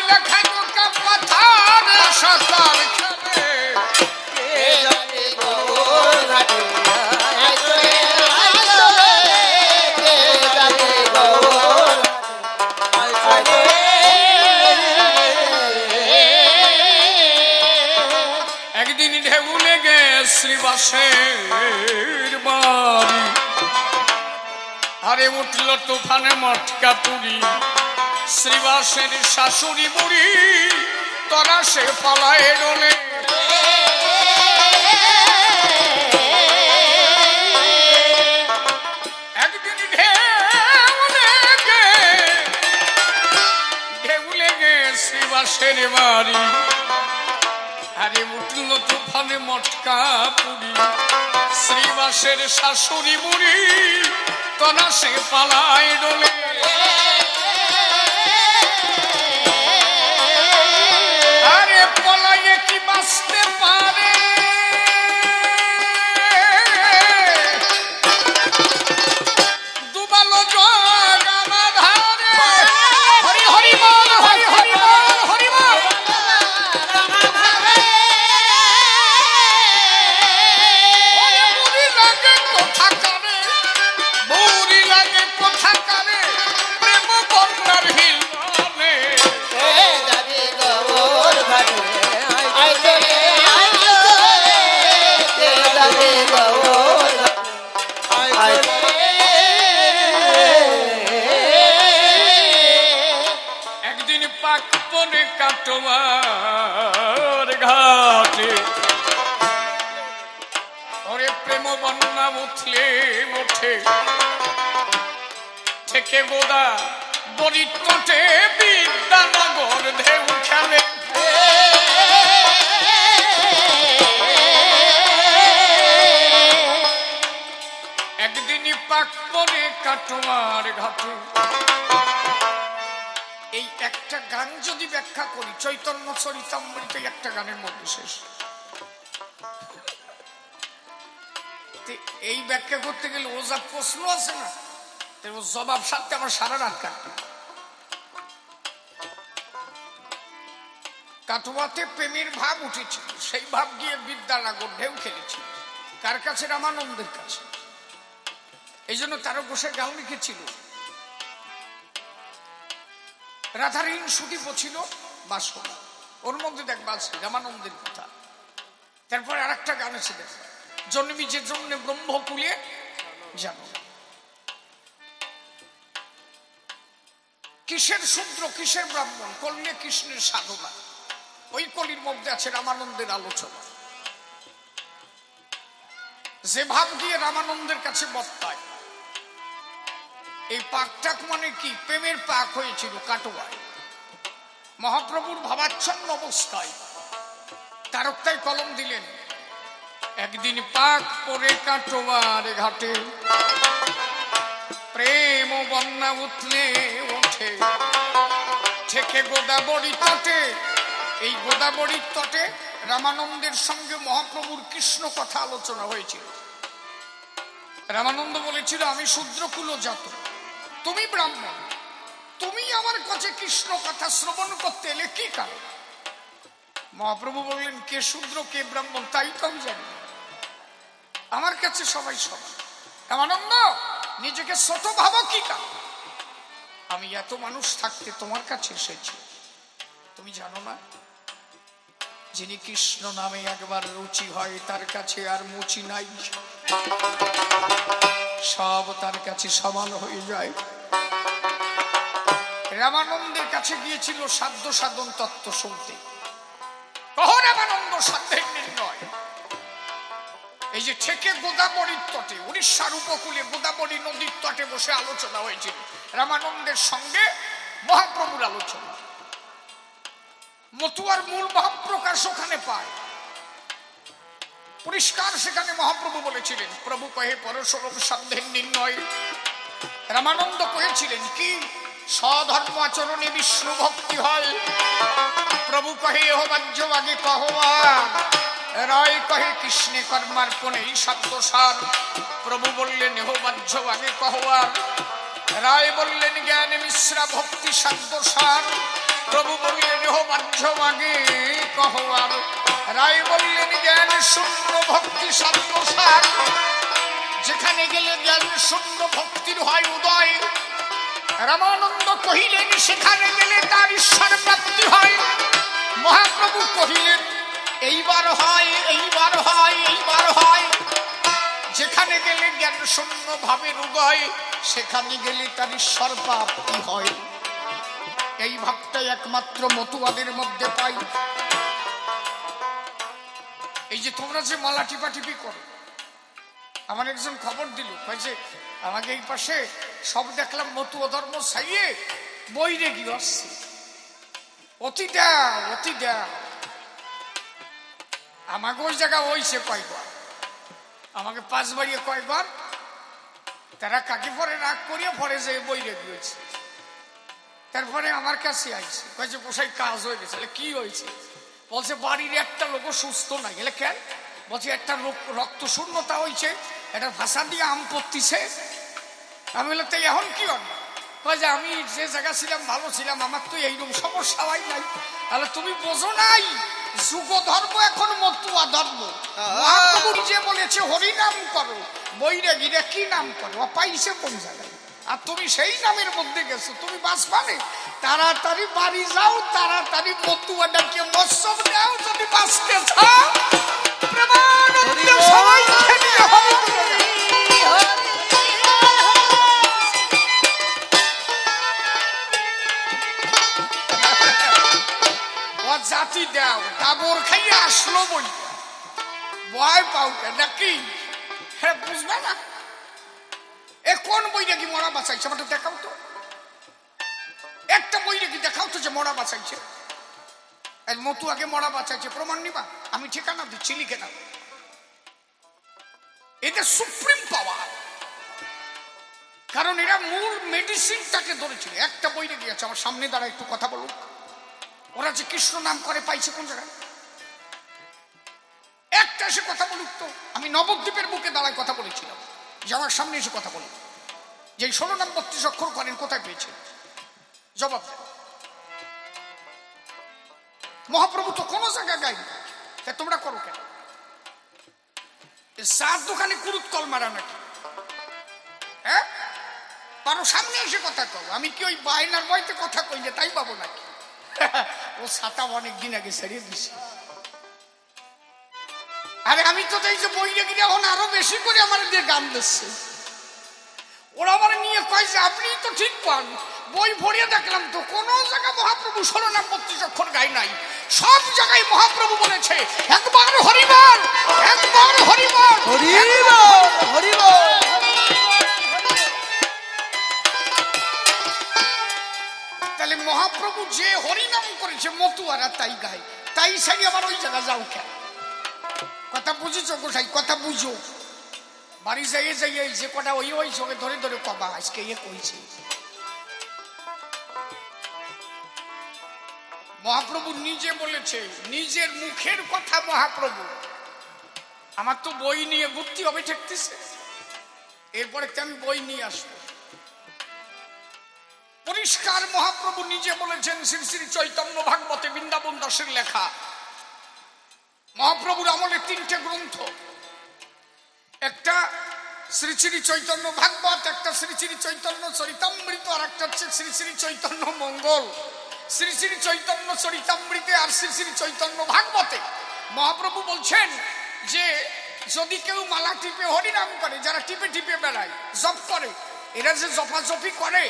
Speaker 1: ঢেউ লেগে শ্রীবাসের বাড়ি, আরে উঠল তুফানে মটকা পুরি, শ্রীবাসের শাশুড়ি বুড়ি তরা সে পালায় ডোলে। একদিন ঢেউ লেগে শ্রীবাসের বাড়ি, আরে উঠল তুফানে মটকা পুরি, শ্রীবাসের শাশুড়ি বুড়ি তরা সে পালায় ডোলে। আরে পলাইয়ে কি বাঁচতে পারে, ডুবালো জগ আমার ধারে। হরি হরি বল, হরি হরি বল, হরি বল। বুড়ি লাগে কোথা কানে, বুড়ি লাগে কোথা কানে, প্রেম বন্যার হিলনে।
Speaker 2: যাবি গৌর ঘাটে আয় চলে আয় চলে, যাবি গৌর ঘাটে আয় চলে।
Speaker 1: একদিন পাক বনে কাটোয়ার ঘাটে, ওরে প্রেম বন্যা উঠলে ওঠে, থেকে গোদা বড়ি তটে বিদ্যানগর ঢেউ খেলে। একদিনই পাক বনে কাটোয়ার ঘাটে। এই একটা গান যদি ব্যাখ্যা করি, চৈতন্য চরিতামৃত একটা গানের মধ্যে শেষ। এই ব্যাখ্যা করতে গেলে ও যা প্রশ্ন আছে না, জবাব সারতে আমার সারা রাত কাটবে। কাটোয়াতে প্রেমের ভাব উঠেছিল, সেই ভাব গিয়ে বিদ্যানগর ঢেউ খেলেছিল। কার কাছে? রামানন্দের কাছে। এই জন্য তারও ঘোষের গান লিখেছিল, রাধারীন সুদীপ ছিল বাসনা, ওর মধ্যে দেখবা আছে রামানন্দের কথা। তারপরে আর একটা গান আছে দেখ, জন্মি যে জন্মে ব্রহ্মকুলে জানো। কিসের শূদ্র কিসের ব্রাহ্মণ, করলে কৃষ্ণের সাধনা। ওই কলির মধ্যে আছে রামানন্দের আলোচনা। যে ভাব দিয়ে রামানন্দের কাছে বর্তায়, এই পাকটাক মানে কি? প্রেমের পাক হয়েছিল কাটোয়ায়। মহাপ্রভুর ভাবাচ্ছন্ন অবস্থায় তারকতাই কলম দিলেন, একদিন পাক পরে কাটোয়ার ঘাটে, প্রেম বন্যা উঠলে ওঠে, থেকে গোদাবরী তটে। এই গোদাবরীর তটে রামানন্দের সঙ্গে মহাপ্রভুর কৃষ্ণ কথা আলোচনা হয়েছিল। রামানন্দ বলেছিল, আমি শূদ্রকুল জাত, তুমি ব্রাহ্মণ, তুমি আমার কাছে কৃষ্ণ কথা শ্রবণ করতে এলে কি কারণ? মহাপ্রভু বললেন, কে শূদ্র কে ব্রাহ্মণ তাই তো আমি জানি, আমার কাছে সবাই সমান। রামানন্দ, নিজেকে ছোট ভাবো কি কারণ? আমি এত মানুষ থাকতে তোমার কাছে এসেছি, তুমি জানো না যিনি কৃষ্ণ নামে একবার রুচি হয় তার কাছে আর মুচি নাই, সব তার কাছে সমান হয়ে যায়। রামানন্দের কাছে গিয়েছিল সাধ্য সাধন তত্ত্ব শুনতে। কহ রামানন্দ সাধ্যের নির্ণয়। এই যে থেকে গোদাবরীর তটে, উড়িষ্যার উপকূলে গোদাবরী নদীর তটে বসে আলোচনা হয়েছিল রামানন্দের সঙ্গে মহাপ্রভুর আলোচনা। মতুয়ার মূল ভাব প্রকাশ ওখানে পায় পরিষ্কার। সেখানে মহাপ্রভু বলেছিলেন, প্রভু কহে পরশোরম সাধ্যের নির্ণয়। রামানন্দ কহেছিলেন কি? স্বধর্ম আচরণে বিষ্ণু ভক্তি হয়। প্রভু কহে এহ বাহ্য আগে কহবা, রায় কহে কৃষ্ণে কর্মার্পণে সাধ্যসার। প্রভু বললেন এহ বাহ্য আগে কহবা, রায় বললেন জ্ঞানে মিশ্রা ভক্তি সাধ্যসার। প্রভু বললেন এহ বাহ্য আগে কহবা, রায় বললেন জ্ঞান শূন্য ভক্তি সাধ্যসার। যেখানে গেলে জ্ঞান শূন্য ভক্তির হয় উদয়, রামানন্দ কহিলেন সেখানে গেলে তার ঈশ্বর প্রাপ্তি হয়। মহাপ্রভু কহিলেন এইবার হয়, এইবার জ্ঞান শূন্য ভাবের উদয়, সেখানে গেলে তার ঈশ্বর প্রাপ্তি হয়। এই ভাবটাই একমাত্র মতুয়াদের মধ্যে পাই। এই যে তোমরা যে মালা টিপাটিপি করো, আমার একজন খবর দিল, যে আমাকে এই পাশে সব দেখলাম মতুয়া ধর্ম ছাইয়ে বইরে গিয়ে আসছে, অতি দেও অতি দেও। আমাকে ওই জায়গা হইছে কয়বার, আমাকে 5 বাড়িয়ে কয়বার, তারা কাকে পরে রাগ করিয়ে পরে যে বইরে গিয়েছে। তারপরে আমার কাছে আইছে, কয়েছে পোষাই কাজ হয়ে গেছে। কি হয়েছে? বলছে বাড়ির একটা লোক সুস্থ নাই। গেলে কেন? বলছে একটা লোক রক্ত শূন্যতা হয়েছে, একটা ভাষা দিয়ে আম পড়তিছে। আমি বললাম তাই এখন কি হন? যে আমি যে জায়গা ছিলাম ভালো ছিলাম, আমার তো এইরকম সমস্যা হয় নাই। তাহলে তুমি বোঝো নাই, যুগ ধর্ম এখন মতুয়া ধর্ম। যে বলেছে হরিনাম করো, বইরে গিরে কি নাম করো, পাইছে কোন জায়গায়? আর তুমি সেই নামের মধ্যে গেছো, তুমি বাঁচবানে? তাড়াতাড়ি বাড়ি যাও, তাড়াতাড়ি মতুয়াটাকে মৎসব দাও যদি বাঁচতে চাও। প্রেমানন্দে সবাই খেলিয়ে হবে। ও জাতি দাও, ডাবর খাইয়ে আসলো বই ভয় পাও নাকি? হ্যাঁ বুঝবে না। এ কোন বই নাকি মরা বাঁচাইছে? আমাকে দেখাও তো, একটা বই নাকি দেখাও তো যে মরা বাঁচাইছে। মতুয়াকে মরা বাঁচাইছে, প্রমাণ নিবা? আমি ঠিকানা দিচ্ছি, লিখে নাও। এটা সুপ্রিম পাওয়ার, কারণ এরা মূল মেডিসিনটাকে ধরেছিল। একটা বই নাকি আছে, আমার সামনে দ্বারা একটু কথা বলুক। ওরা যে কৃষ্ণ নাম করে পাইছে কোন জায়গায়? একটা এসে কথা বলুক তো। আমি নবদ্বীপের বুকে দাঁড়ায় কথা বলেছিলাম, যে আমার সামনে এসে কথা বলুক, যে 16 নাম 32 অক্ষর করেন কোথায় পেয়েছে? জবাব দেন। মহাপ্রভু তো কোন জায়গায় গাইনি, তোমরা করো কেন? চার দোকানে কুরুত কল মারা নাকি? হ্যাঁ পারো সামনে এসে কথা কও। আমি কি ওই বায়নার বইতে কথা কই যে তাই পাবো নাকি? ও ছাতা অনেকদিন আগে ছেড়িয়ে দিছি। আরে আমি তো এই যে বই রেখে এখন আরো বেশি করে আমার দিয়ে গান দিচ্ছে। ওরা আমার নিয়ে কয় যে আপনি তো ঠিক পান, বই ভরিয়ে দেখলাম তো কোন জায়গায় মহাপ্রভু 16 নাম 32 অক্ষর গাই নাই। সব জায়গায় মহাপ্রভু বলেছে একবার হরিবল, একবার হরিবল, হরিবল, হরিবল। তাহলে মহাপ্রভু যে হরিনাম করেছে মতুয়ারা তাই গায়, তাই সারি আবার ওই জায়গা যাও কেন? কথা বুঝেছো গোসাই? কথা বুঝো। বাড়ি যাইয়ে যাইয়ে যে কটা ওই ওই সঙ্গে ধরে ধরে কবা আজকে ইয়ে কইছে। মহাপ্রভু নিজে বলেছে, নিজের মুখের কথা মহাপ্রভু। আমার তো বই নিয়ে ঘুরতে হবে ঠেকতেছে, এরপরে আমি বই নিয়ে আসবো। পরিষ্কার মহাপ্রভু নিজে বলেছেন, শ্রী শ্রী চৈতন্য ভাগবতে বৃন্দাবন দাসের লেখা। মহাপ্রভুর আমলে 3টে গ্রন্থ, একটা শ্রী শ্রী চৈতন্য ভাগবত, একটা শ্রী শ্রী চৈতন্য চরিতামৃত, আর একটা হচ্ছে শ্রী শ্রী চৈতন্য মঙ্গল। শ্রী শ্রী চৈতন্য চরিতামৃতে আর শ্রী শ্রী চৈতন্য ভাগবতে মহাপ্রভু বলছেন যে যদি কেউ মালা টিপে হরিনাম করে, যারা টিপে টিপে বেড়ায় জপ করে, এরা যে জপাজপি করে,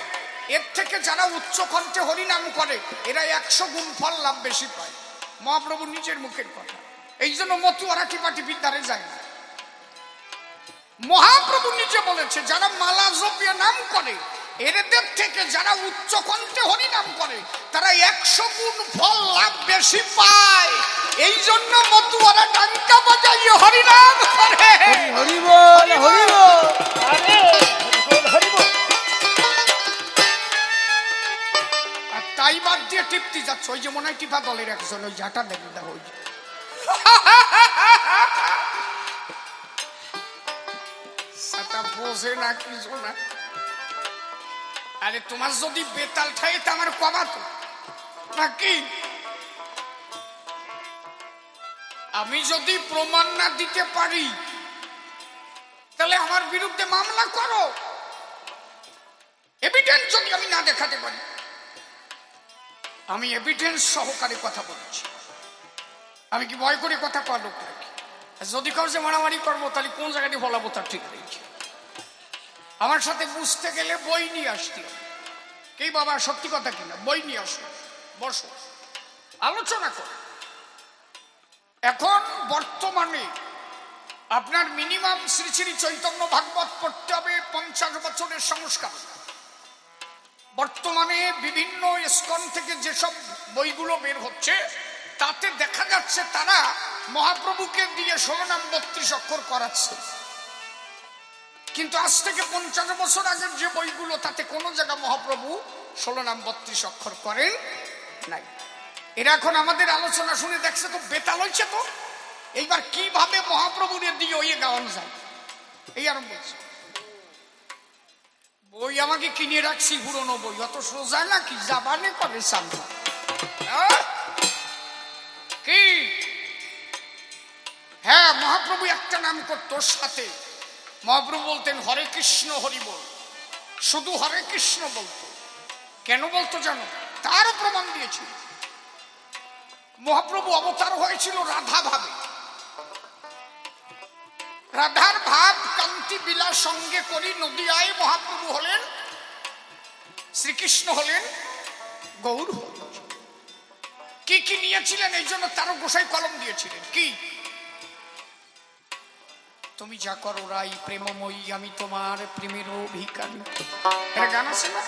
Speaker 1: এর থেকে যারা উচ্চ কণ্ঠে হরিনাম করে এরা 100 গুণ ফল লাভ বেশি পায়। মহাপ্রভু নিজের মুখের কথা। এই জন্য মতুয়ারা টিপাটিপির দ্বারে যায় না। মহাপ্রভু নিজে বলেছে যারা মালা জপিয়ে নাম করে এদের থেকে যারা উচ্চ কণ্ঠে হরিনাম করে তারা 100 গুণ ফল লাভ বেশি পায়। এই জন্য মতুয়ারা ডাঙ্কা বাজাইয়ে হরিনাম করে। হরি বল, হরি বল, হরি বল। আর তাই বাদ দিয়ে টিপতে যাচ্ছে, ওই যে মনে হয় টিপা দলের একজন, ওই ঝাঁটা দেখে দেখো ওই বোঝে না কিছু না। আরে তোমার যদি বেতাল ঠাই তো আমার কবা তো নাকি? আমি যদি প্রমাণ না দিতে পারি তাহলে আমার বিরুদ্ধে মামলা করো। এভিডেন্স যদি আমি না দেখাতে পারি, আমি এভিডেন্স সহকারে কথা বলছি। আমি কি ভয় করে কথা কওয়া লোক নাকি? যদি কাউ যে মারামারি করবো তাহলে কোন জায়গাটি বলাবো তার ঠিক রয়েছে। আমার সাথে বুঝতে গেলে বই নিয়ে আসতে হবে। কি বাবা সত্যি কথা কিনা? বই নিয়ে আসো, বসো, আলোচনা করো। এখন বর্তমানে আপনার মিনিমাম শ্রী শ্রী চৈতন্য ভাগবত পড়তে হবে 50 বছরের সংস্কার। বর্তমানে বিভিন্ন ইস্কন থেকে যেসব বইগুলো বের হচ্ছে তাতে দেখা যাচ্ছে তারা মহাপ্রভুকে দিয়ে 16 নাম 32 অক্ষর করাচ্ছে, কিন্তু আজ থেকে 50 বছর আগের যে বইগুলো তাতে কোনো জায়গা মহাপ্রভু 16 নাম 32 অক্ষর করেন নাই। এরা এখন আমাদের আলোচনা শুনে দেখছে তো বেতাল হয়েছে, তো এইবার কিভাবে মহাপ্রভুর দিয়ে ওই গাওয়ানো যায় এই আরম্ভ হচ্ছে। বই আমাকে কিনে রাখছি পুরনো বই, অত সোজা নাকি জাবানে করে সামনে কি? হ্যাঁ, মহাপ্রভু একটা নাম করতো সাথে। মহাপ্রভু বলতেন হরে কৃষ্ণ হরি বল, শুধু হরে কৃষ্ণ বলতো। কেন বলতো জানো? তারও প্রমাণ দিয়েছিল। মহাপ্রভু অবতার হয়েছিল রাধা ভাবে। রাধার ভাব কান্তি বিলাস সঙ্গে করি নদিয়ায় মহাপ্রভু হলেন, শ্রীকৃষ্ণ হলেন গৌর। কি কি নিয়েছিলেন এই জন্য তারও গোসাই কলম দিয়েছিলেন কি? তুমি যা করো রাই প্রেমময়ী, আমি তোমার প্রেমের ভিখারি। এর গান আছে না?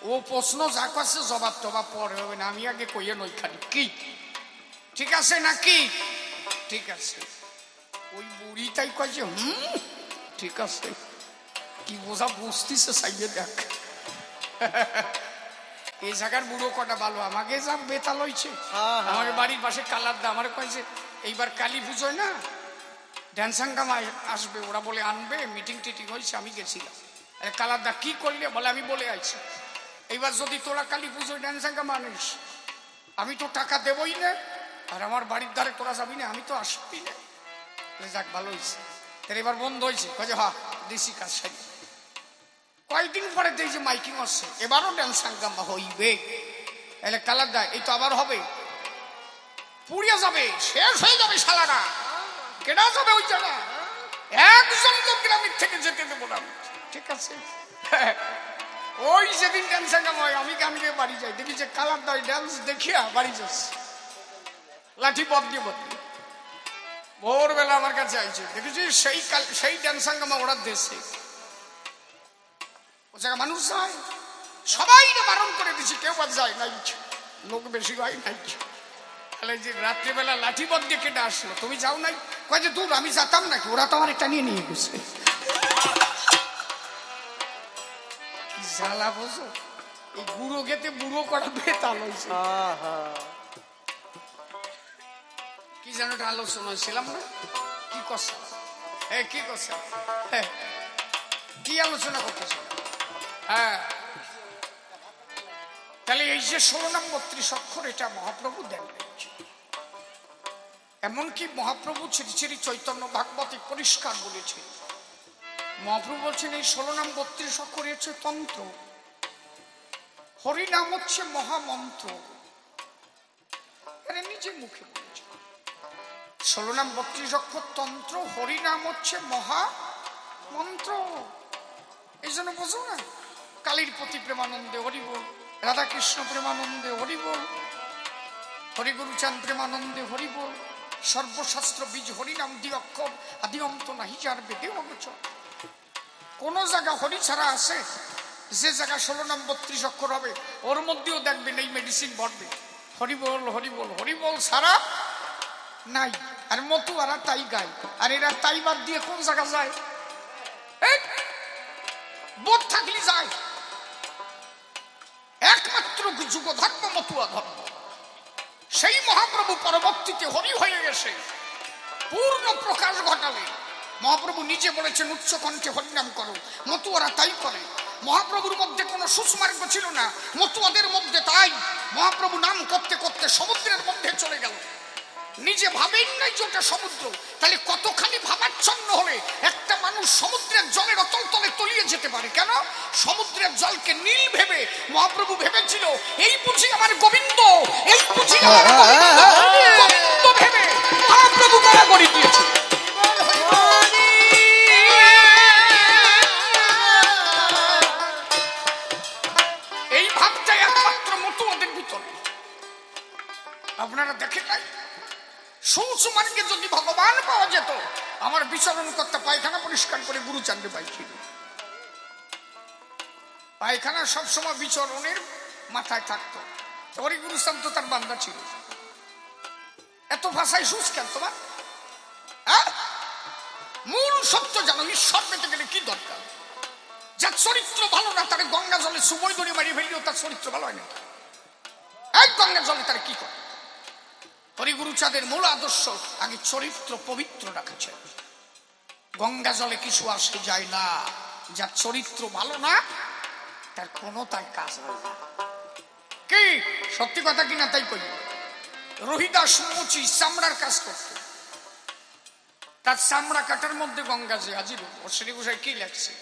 Speaker 1: ও প্রশ্ন যা কাছে জবাব টবাব পরে হবে না, আমি আগে কইয়ে নই খালি কি। ঠিক আছে নাকি? ঠিক আছে। ওই বুড়ি তাই কয় যে ঠিক আছে, কি বোঝা বুঝতেছে সাইয়ে দেখ। এই জায়গার বুড়ো কটা ভালো, আমাকে যা বেতাল হয়েছে। আমাকে বাড়ির পাশে কালার দা আমার কয় যে এইবার কালী পুজোয় না ড্যান্সাঙ্গামা আসবে, ওরা বলে আনবে, মিটিং টিটিং হয়েছে, আমি গেছিলাম। কালার দা কি করলে বলে আমি বলে আইছি এইবার যদি তোরা কালী পুজোয় ড্যান্সাঙ্গামা আনিস আমি তো টাকা দেবই না, আর আমার বাড়ির ধারে তোরা যাবি না, আমি তো আসবি না। যাক ভালো হয়েছে, এবার বন্ধ হয়েছে। কয়ে হ্যাঁ দেশি কাজ সাই। কয়েকদিন পরে দেখি যে মাইকিং আসছে, এবারও ড্যান্স হাঙ্গামা হইবে। এলে কালার দেয় এই তো আবার হবে, পুড়িয়ে যাবে, শেষ হয়ে যাবে শালারা। কেনা যাবে ওই জায়গা, একজন তো গ্রামের থেকে যেতে দেবো না। ঠিক আছে, ওই যেদিন ড্যান্স হাঙ্গামা হয় আমি গান গিয়ে বাড়ি যাই, দেখি যে কালার দেয় ড্যান্স দেখিয়া বাড়ি যাচ্ছে লাঠি বদলিয়ে বদলিয়ে। ভোরবেলা আমার কাছে আইছে, দেখেছি সেই ড্যান্স হাঙ্গামা ওরা দেশে ও জায়গা মানুষ যায়, সবাই বারণ করে দিচ্ছি, কেউ আর যায় নাই, লোক বেশি হয় নাই। তাহলে যে রাত্রিবেলা লাঠি বদলিয়ে কেটে আসলো, তুমি যাও নাই? কয় যে দূর আমি যেতাম নাকি, ওরা তো আমার একটা নিয়ে গেছে। জ্বালা বোঝো, এই বুড়ো খেতে বুড়ো করা বেতাল হয়েছে। কি যেন একটা আলোচনা ছিলাম না, কি করছে কি করছে কি আলোচনা করতেছিল? হ্যাঁ, তাহলে এই যে 16 নাম 32 অক্ষর এটা মহাপ্রভু দেন। এমনকি মহাপ্রভু শ্রী শ্রী চৈতন্য ভাগবতে পরিষ্কার বলেছে, মহাপ্রভু বলছেন এই 16 নাম 32 অক্ষর হচ্ছে তন্ত্র, হরিনাম হচ্ছে মহামন্ত্র। এটা নিজে মুখে বলেছে, 16 নাম 32 অক্ষর তন্ত্র, হরিনাম হচ্ছে মহামন্ত্র। এই জন্য বোঝো না, কালীর প্রতি প্রেমানন্দে হরি বল, রাধা কৃষ্ণ প্রেমানন্দে হরি বল, হরিগুরু চাঁদ প্রেমানন্দে হরি বল, সর্বশাস্ত্র বীজ হরিনাম দ্বি অক্ষর, আদি অন্ত নাহি যার বেদে অগোচর। কোন জায়গা হরি ছাড়া আছে? যে জায়গা 16 নাম 32 অক্ষর হবে ওর মধ্যেও দেখবেন এই মেডিসিন ভরবে, হরি বল হরি বল, হরি বল ছাড়া নাই। আর মতুয়ারা তাই গায়, আর এরা তাই বাদ দিয়ে কোন জায়গা যায়? বোধ থাকলে যায়, একমাত্র যুগ ধর্ম মতুয়া ধর্ম। সেই মহাপ্রভু পরবর্তীতে হরি হয়ে গেছে, পূর্ণ প্রকাশ ঘটালে। মহাপ্রভু নিজে বলেছেন উচ্চ কণ্ঠে হরিনাম করো, মতুয়ারা তাই করে। মহাপ্রভুর মধ্যে কোনো সুস্মার্গ ছিল না, মতুয়াদের মধ্যে তাই। মহাপ্রভু নাম করতে করতে সমুদ্রের মধ্যে চলে গেল, নিজে ভাবেন নাই যে ওটা সমুদ্র। তাহলে কতখানি ভাবাচ্ছন্ন হলে একটা মানুষ সমুদ্রের জলের অতল তলে তলিয়ে যেতে পারে? কেন? সমুদ্রের জলকে নীল ভেবে মহাপ্রভু ভেবেছিল এই বুঝি আমার গোবিন্দ, এই বুঝি আমার গোবিন্দ ভেবে মহাপ্রভু কারাগরি দিয়েছে। যদি ভগবান পাওয়া যেত, আমার বিচরণ করতে পায়খানা পরিষ্কার করে গুরুচাঁদে পাইছিল। পায়খানা সবসময় বিচরণের মাথায় থাকতো। হরি গুরুচাঁদ তো তার বান্দা ছিল। এত ভাষায় সুস কেন তোমার? মূল সত্য জানো, ঈশ্বর পেতে গেলে কি দরকার? যার চরিত্র ভালো না তার গঙ্গা জলে সুবই দড়ি মারিয়ে ফেললেও তার চরিত্র ভালো হয় না। এক গঙ্গা জলে তার কি করে? হরি গুরুচাঁদের মূল আদর্শ আগে চরিত্র পবিত্র রাখছে। গঙ্গা জলে কিছু আসে যায় না। যার চরিত্র ভালো না তার কোনো তার কাজ হয় না। কি সত্যি কথা কিনা তাই কই। রোহিদাস মুচি চামড়ার কাজ করত, তার চামড়া কাটার মধ্যে গঙ্গা যে হাজির। অশ্বিনী গোসাই কি লেখছে?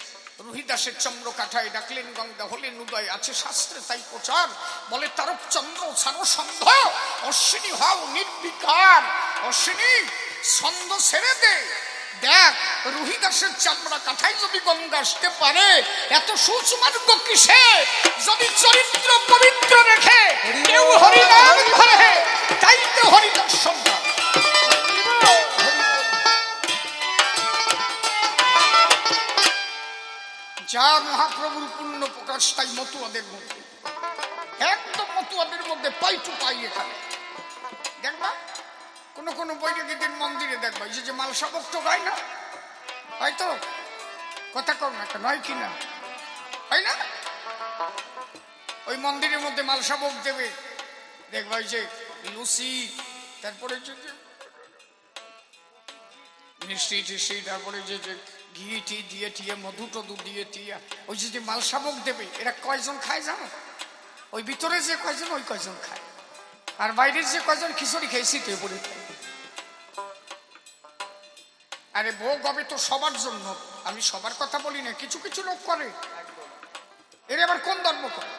Speaker 1: রোহিদাসের চন্দ্র কাঠায় ডাকলেন গঙ্গা হলেন উদয়, আছে শাস্ত্রে তাই প্রচার। বলে তারক চন্দ্র ছাড়ো সন্ধ, অশ্বিনী হও নির্বিকার। অশ্বিনী ছন্দ ছেড়ে দে, দেখ রোহিদাসের চামড়া কাঠায় যদি গঙ্গা আসতে পারে, এত সুচমার্গ কিসে? যদি চরিত্র পবিত্র রেখে কেউ হরিনাম ধরে, তাই তো হরিদর্শন। যা মহাপ্রভুর পূর্ণ প্রকাশ তাই মতুয়াদের মধ্যে, একদম মতুয়াদের মধ্যে পাই টু পাই। এখানে দেখবা কোন কোন বৈরাগীদের মন্দিরে দেখবা এই যে মালসা ভক্ত গায় না, হয়তো কথা কম না কেন, হয় কিনা হয় না? ওই মন্দিরের মধ্যে মালসা ভোগ দেবে, দেখবা ওই যে লুচি, তারপরে মিষ্টি টিষ্টি, তারপরে যে ঘি টি দিয়ে টিয়ে মধু টধু দিয়ে টিয়া ওই যে মালসা ভোগ দেবে। এরা কয়জন খায় জানো? ওই ভিতরে যে কয়জন ওই কয়জন খায়, আর বাইরের যে কয়জন খিচুড়ি খেয়ে শীতে পড়ে খায়। আরে ভোগ হবে তো সবার জন্য, আমি সবার কথা বলি না, কিছু কিছু লোক করে। এর আবার কোন ধর্ম করে?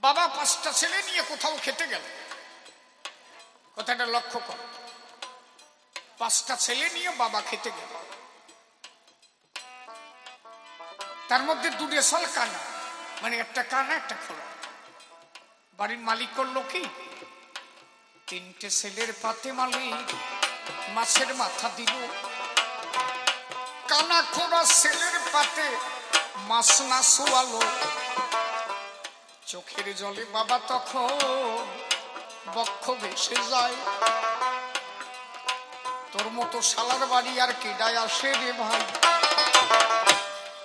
Speaker 1: বাবা 5টা ছেলে নিয়ে কোথাও খেতে গেল, কথাটা লক্ষ্য কর। 5টা ছেলে নিয়ে বাবা খেতে গেল, তার মধ্যে 2 সল কানা, মানে একটা কানা একটা খোলা। বাড়ির মালিক করলো কি, 3টে ছেলের পাতে মালিক মাছের মাথা দিল। কানা খোলা ছেলের পাতে মাছ না শোয়ালো। চোখের জলে বাবা তখন বক্ষ ভেসে যায়। তোর মতো শালার বাড়ি আর কেডায় আসে রে ভাই?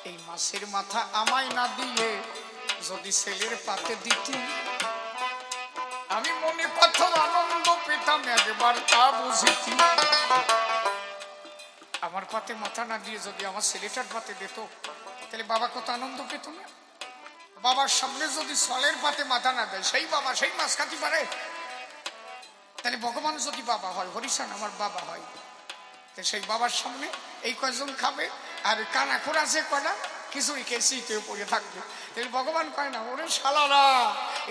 Speaker 1: এই মাছের মাথা আমায় না দিয়ে যদি ছেলের পাতে দিতি, আমি মনে কত আনন্দ পেতাম, একবার তা বুঝিতি। আমার পাতে মাথা না দিয়ে যদি আমার ছেলেটার পাতে দিত, তাহলে বাবা কত আনন্দ পেত না? বাবার সামনে যদি সলের পাতে মাথা না দেয়, সেই বাবা সেই মাছ খাতি পারে? তাহলে ভগবান যদি বাবা হয়, হরিশান আমার বাবা হয়, সেই বাবার সামনে এই কয়জন খাবে, আর কানা খোরা যে কয়টা খিচুড়ি খেয়ে শীতে পড়ে থাকবে। তাহলে ভগবান কয় না, ওরে শালারা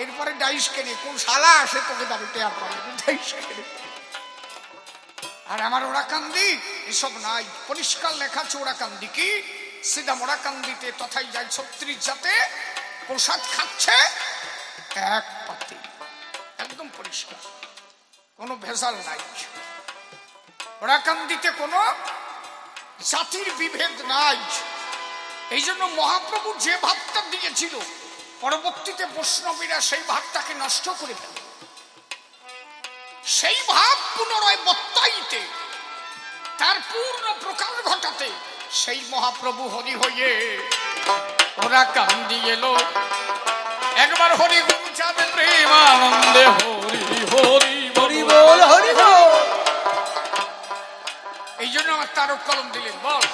Speaker 1: এরপরে ডাইস কেনে, কোন শালা আসে তোকে দাবি টেয়ার পাবে ডাইস কেনে। আর আমার ওরা কান্দি এসব নাই, পরিষ্কার লেখা আছে ওরা কান্দি কি, সিধা মোড়া কান্দিতে তথায় যায় 36 জাতে প্রসাদ খাচ্ছে এক পাতে, একদম পরিষ্কার, কোনো ভেজাল নাই। ওরা কান্দিতে কোনো জাতির বিভেদ নাই। এই জন্য মহাপ্রভু যে ভাবটা দিয়েছিল, পরবর্তীতে বৈষ্ণবীরা সেই ভাবটাকে নষ্ট করে ফেলে। সেই ভাব পুনরায় বত্তাইতে, তার পূর্ণ প্রকাশ ঘটাতে সেই মহাপ্রভু হরি হয়ে ওরা কান্দি এলো। একবার হরি গুরু চাঁদে প্রেমানন্দে হরি হরি হরি বল হরি বল। এই জন্য আমার তারক কলম দিলেন, বল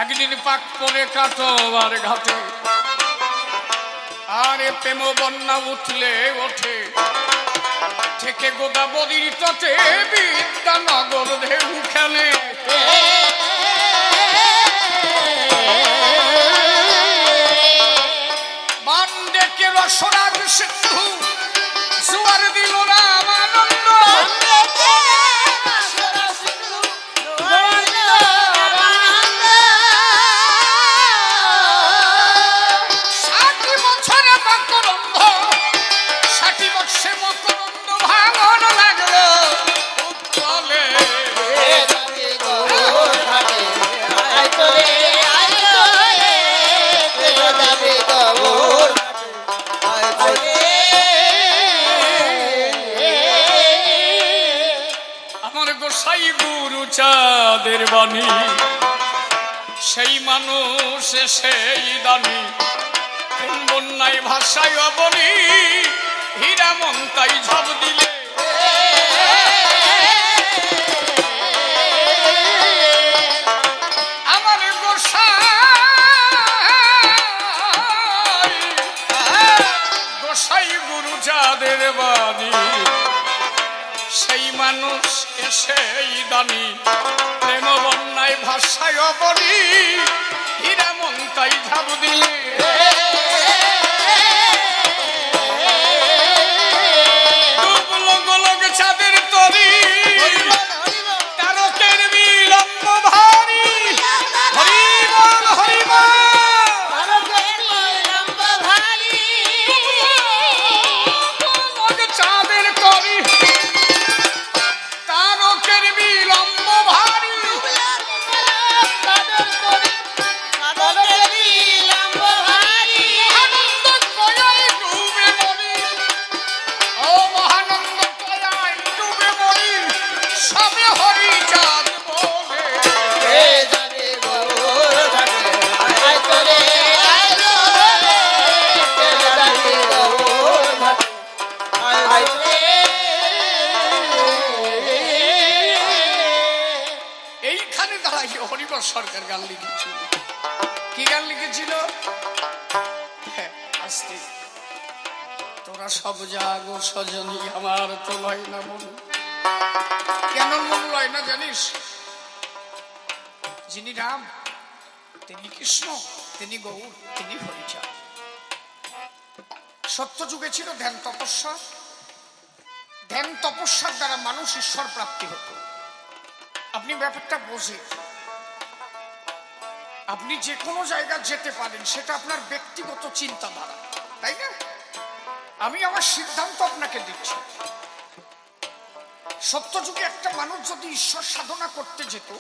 Speaker 1: একদিন পাক পরে কাটোয়ার ঘাটে, আরে প্রেম বন্যা উঠলে ওঠে, থেকে গোদাবরীর তটে বিদ্যানগর ঢেউ খেলে। মান ডেকে রসরাজ সিন্ধু জোয়ার দিল রামানন্দ। ষাটি বছরে মকরন্দ ভাঙ, চাঁদের বাণী, সেই মানুষ সেই দানি, প্রেম বন্যায় ভাষায় অবনী, হীরা মন তাই ঝাঁপ দিলে। আমার গোসাই গুরু চাঁদের বাণী, সেই মানুষ সেই দানি, প্রেম বন্যায় ভাষায় অবনী, হীরা মন তাই ঝাঁপ দিলে। ডুবলো গোলক চাঁদের তরি, তারকের বিলম্ব ভারী, হরি বল হরি বল। চাঁদের তরি, তারকের বিলম্ব ভারী, আনন্দ কয়ায় ডুবে মরি, ও মহানন্দ কয়ায় ডুবে মরি, সবে হরি চাঁদ বলে। এইখানে দাঁড়াই হরিবর সরকার গান লিখেছিল। কি গান লিখেছিল? আস্তে, তোরা সব জাগো সজনী, আমার তো লয় না মন। কেন মন লয় না জানিস? যিনি রাম, তিনি কৃষ্ণ, তিনি গৌর, তিনি হরিচাঁদ। সত্য যুগে ছিল ধ্যান তপস্যা। ধ্যান তপস্যার দ্বারা মানুষ ঈশ্বর প্রাপ্তি হতো। আপনি ব্যাপারটা বোঝেন, আপনি যে কোনো জায়গা যেতে পারেন, সেটা আপনার ব্যক্তিগত চিন্তাধারা, তাই না? আমি আমার সিদ্ধান্ত আপনাকে দিচ্ছি। সত্য যুগে একটা মানুষ যদি ঈশ্বর সাধনা করতে যেত,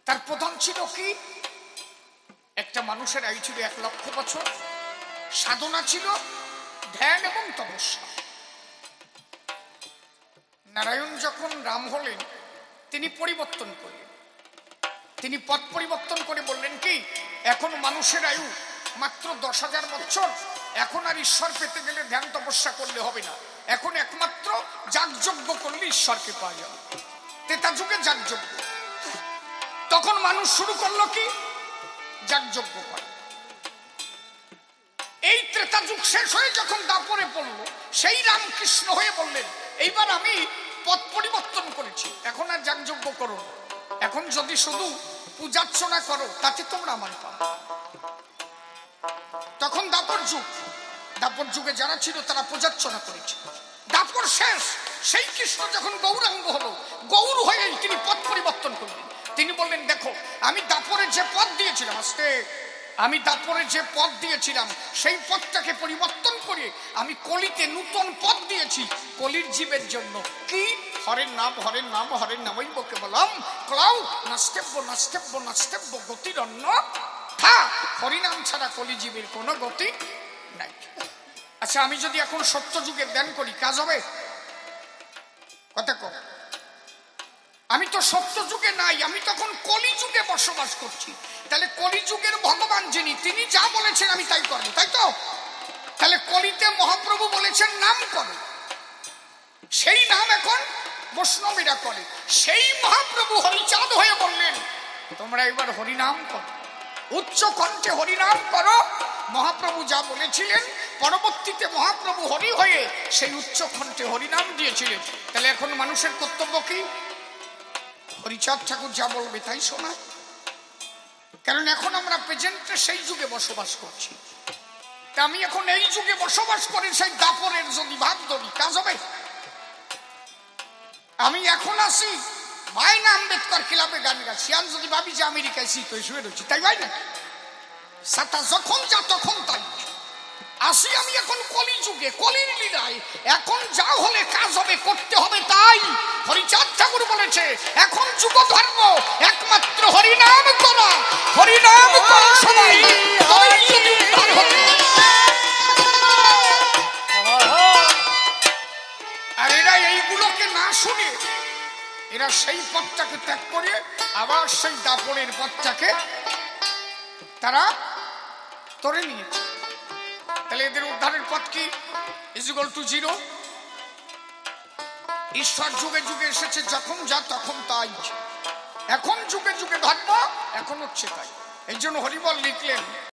Speaker 1: তার প্রধান ছিল কি? একটা মানুষের আয়ু ছিল 1 লক্ষ বছর, সাধনা ছিল ধ্যান এবং তপস্যা। নারায়ণ যখন রাম হলেন, তিনি পরিবর্তন করলেন। তিনি পথ পরিবর্তন করে বললেন কি, এখন মানুষের আয়ু মাত্র 10,000 বছর, এখন আর ঈশ্বর পেতে গেলে ধ্যান তপস্যা করলে হবে না, এখন একমাত্র যাগযজ্ঞ করলে ঈশ্বরকে পাওয়া যাবে। ত্রেতা যুগে যাগযজ্ঞ। তখন মানুষ শুরু করলো কি? যাগযজ্ঞ করা। এই ত্রেতা যুগ শেষ হয়ে যখন দাপরে পড়লো, সেই রামকৃষ্ণ হয়ে বললেন, এইবার আমি পথ পরিবর্তন করেছি, এখন আর যাগযজ্ঞ করো, এখন যদি শুধু পূজার্চনা করো, তাতে তোমরা আমার পাবে। তখন দাপর যুগ। দাপর যুগে যারা ছিল তারা পূজার্চনা করেছে। দাপর শেষ, সেই কৃষ্ণ যখন গৌরাঙ্গ হলো, গৌর হয়ে তিনি পথ পরিবর্তন করলেন। তিনি বললেন, দেখো আমি দাপরে যে পথ দিয়েছিলাম, আমি দাপরে যে পথ দিয়েছিলাম, সেই পথটাকে পরিবর্তন করে আমি কলিতে নূতন পথ দিয়েছি কলির জীবের জন্য। কি? হরের নাম, হরের নাম, হরের নামই বকে বললাম ক্লাউ নাস্তেব্য নাস্তেব্য নাস্তেব্য গতির অন্য থা। হরিনাম ছাড়া কলি জীবের কোনো গতি নাই। আচ্ছা, আমি যদি এখন সত্য যুগের ধ্যান করি, কাজ হবে? কথা কম। আমি তো সত্য যুগে নাই, আমি তখন কলি যুগে বসবাস করছি। তাহলে কলি যুগের ভগবান যিনি, তিনি যা বলেছেন আমি তাই করবো, তাই তো? তাহলে কলিতে মহাপ্রভু বলেছেন নাম করো, সেই নাম এখন বৈষ্ণবীরা করে। সেই মহাপ্রভু হরিচাঁদ হয়ে বললেন, তোমরা এবার হরিনাম করো, উচ্চ কণ্ঠে হরিনাম করো। মহাপ্রভু যা বলেছিলেন, পরবর্তীতে মহাপ্রভু হরি হয়ে সেই উচ্চ কণ্ঠে হরিনাম দিয়েছিলেন। তাহলে এখন মানুষের কর্তব্য কি? হরিচাঁদ ঠাকুর যা বলবে তাই শোনা। কারণ এখন আমরা প্রেজেন্টে সেই যুগে বসবাস করছি। তা আমি এখন এই যুগে বসবাস করি, সেই দাপরের যদি ভাগ ধরি, কাজ হবে? আমি এখন আসি ভাইনা আম্বেদকর ক্লাবে গান গাছি, আমি যদি ভাবি যে আমেরিকায় শীত হয়ে শুয়ে রয়েছি, তাই ভাই না? সাতা যখন যা তখন তাই। আসি আমি এখন কলি যুগে, কলির লীলায়। এখন যা হলে কাজ হবে, করতে হবে তাই। হরিচাঁদ ঠাকুর বলেছে, এখন যুগ ধর্ম একমাত্র হরিনাম করা। হরিনাম করো সবাই, তবেই যদি উদ্ধার হবে। আর এরা এইগুলোকে না শুনে এরা সেই পথটাকে ত্যাগ করে আবার সেই দাপনের পথটাকে তারা ধরে নিয়েছে। তাহলে এদের উদ্ধারের পথ কি? Equal to 0। ঈশ্বর যুগে যুগে এসেছে, যখন যা তখন তাই। এখন যুগে যুগে ধর্ম, এখন হচ্ছে তাই। এই জন্য হরিবল লিখলেন,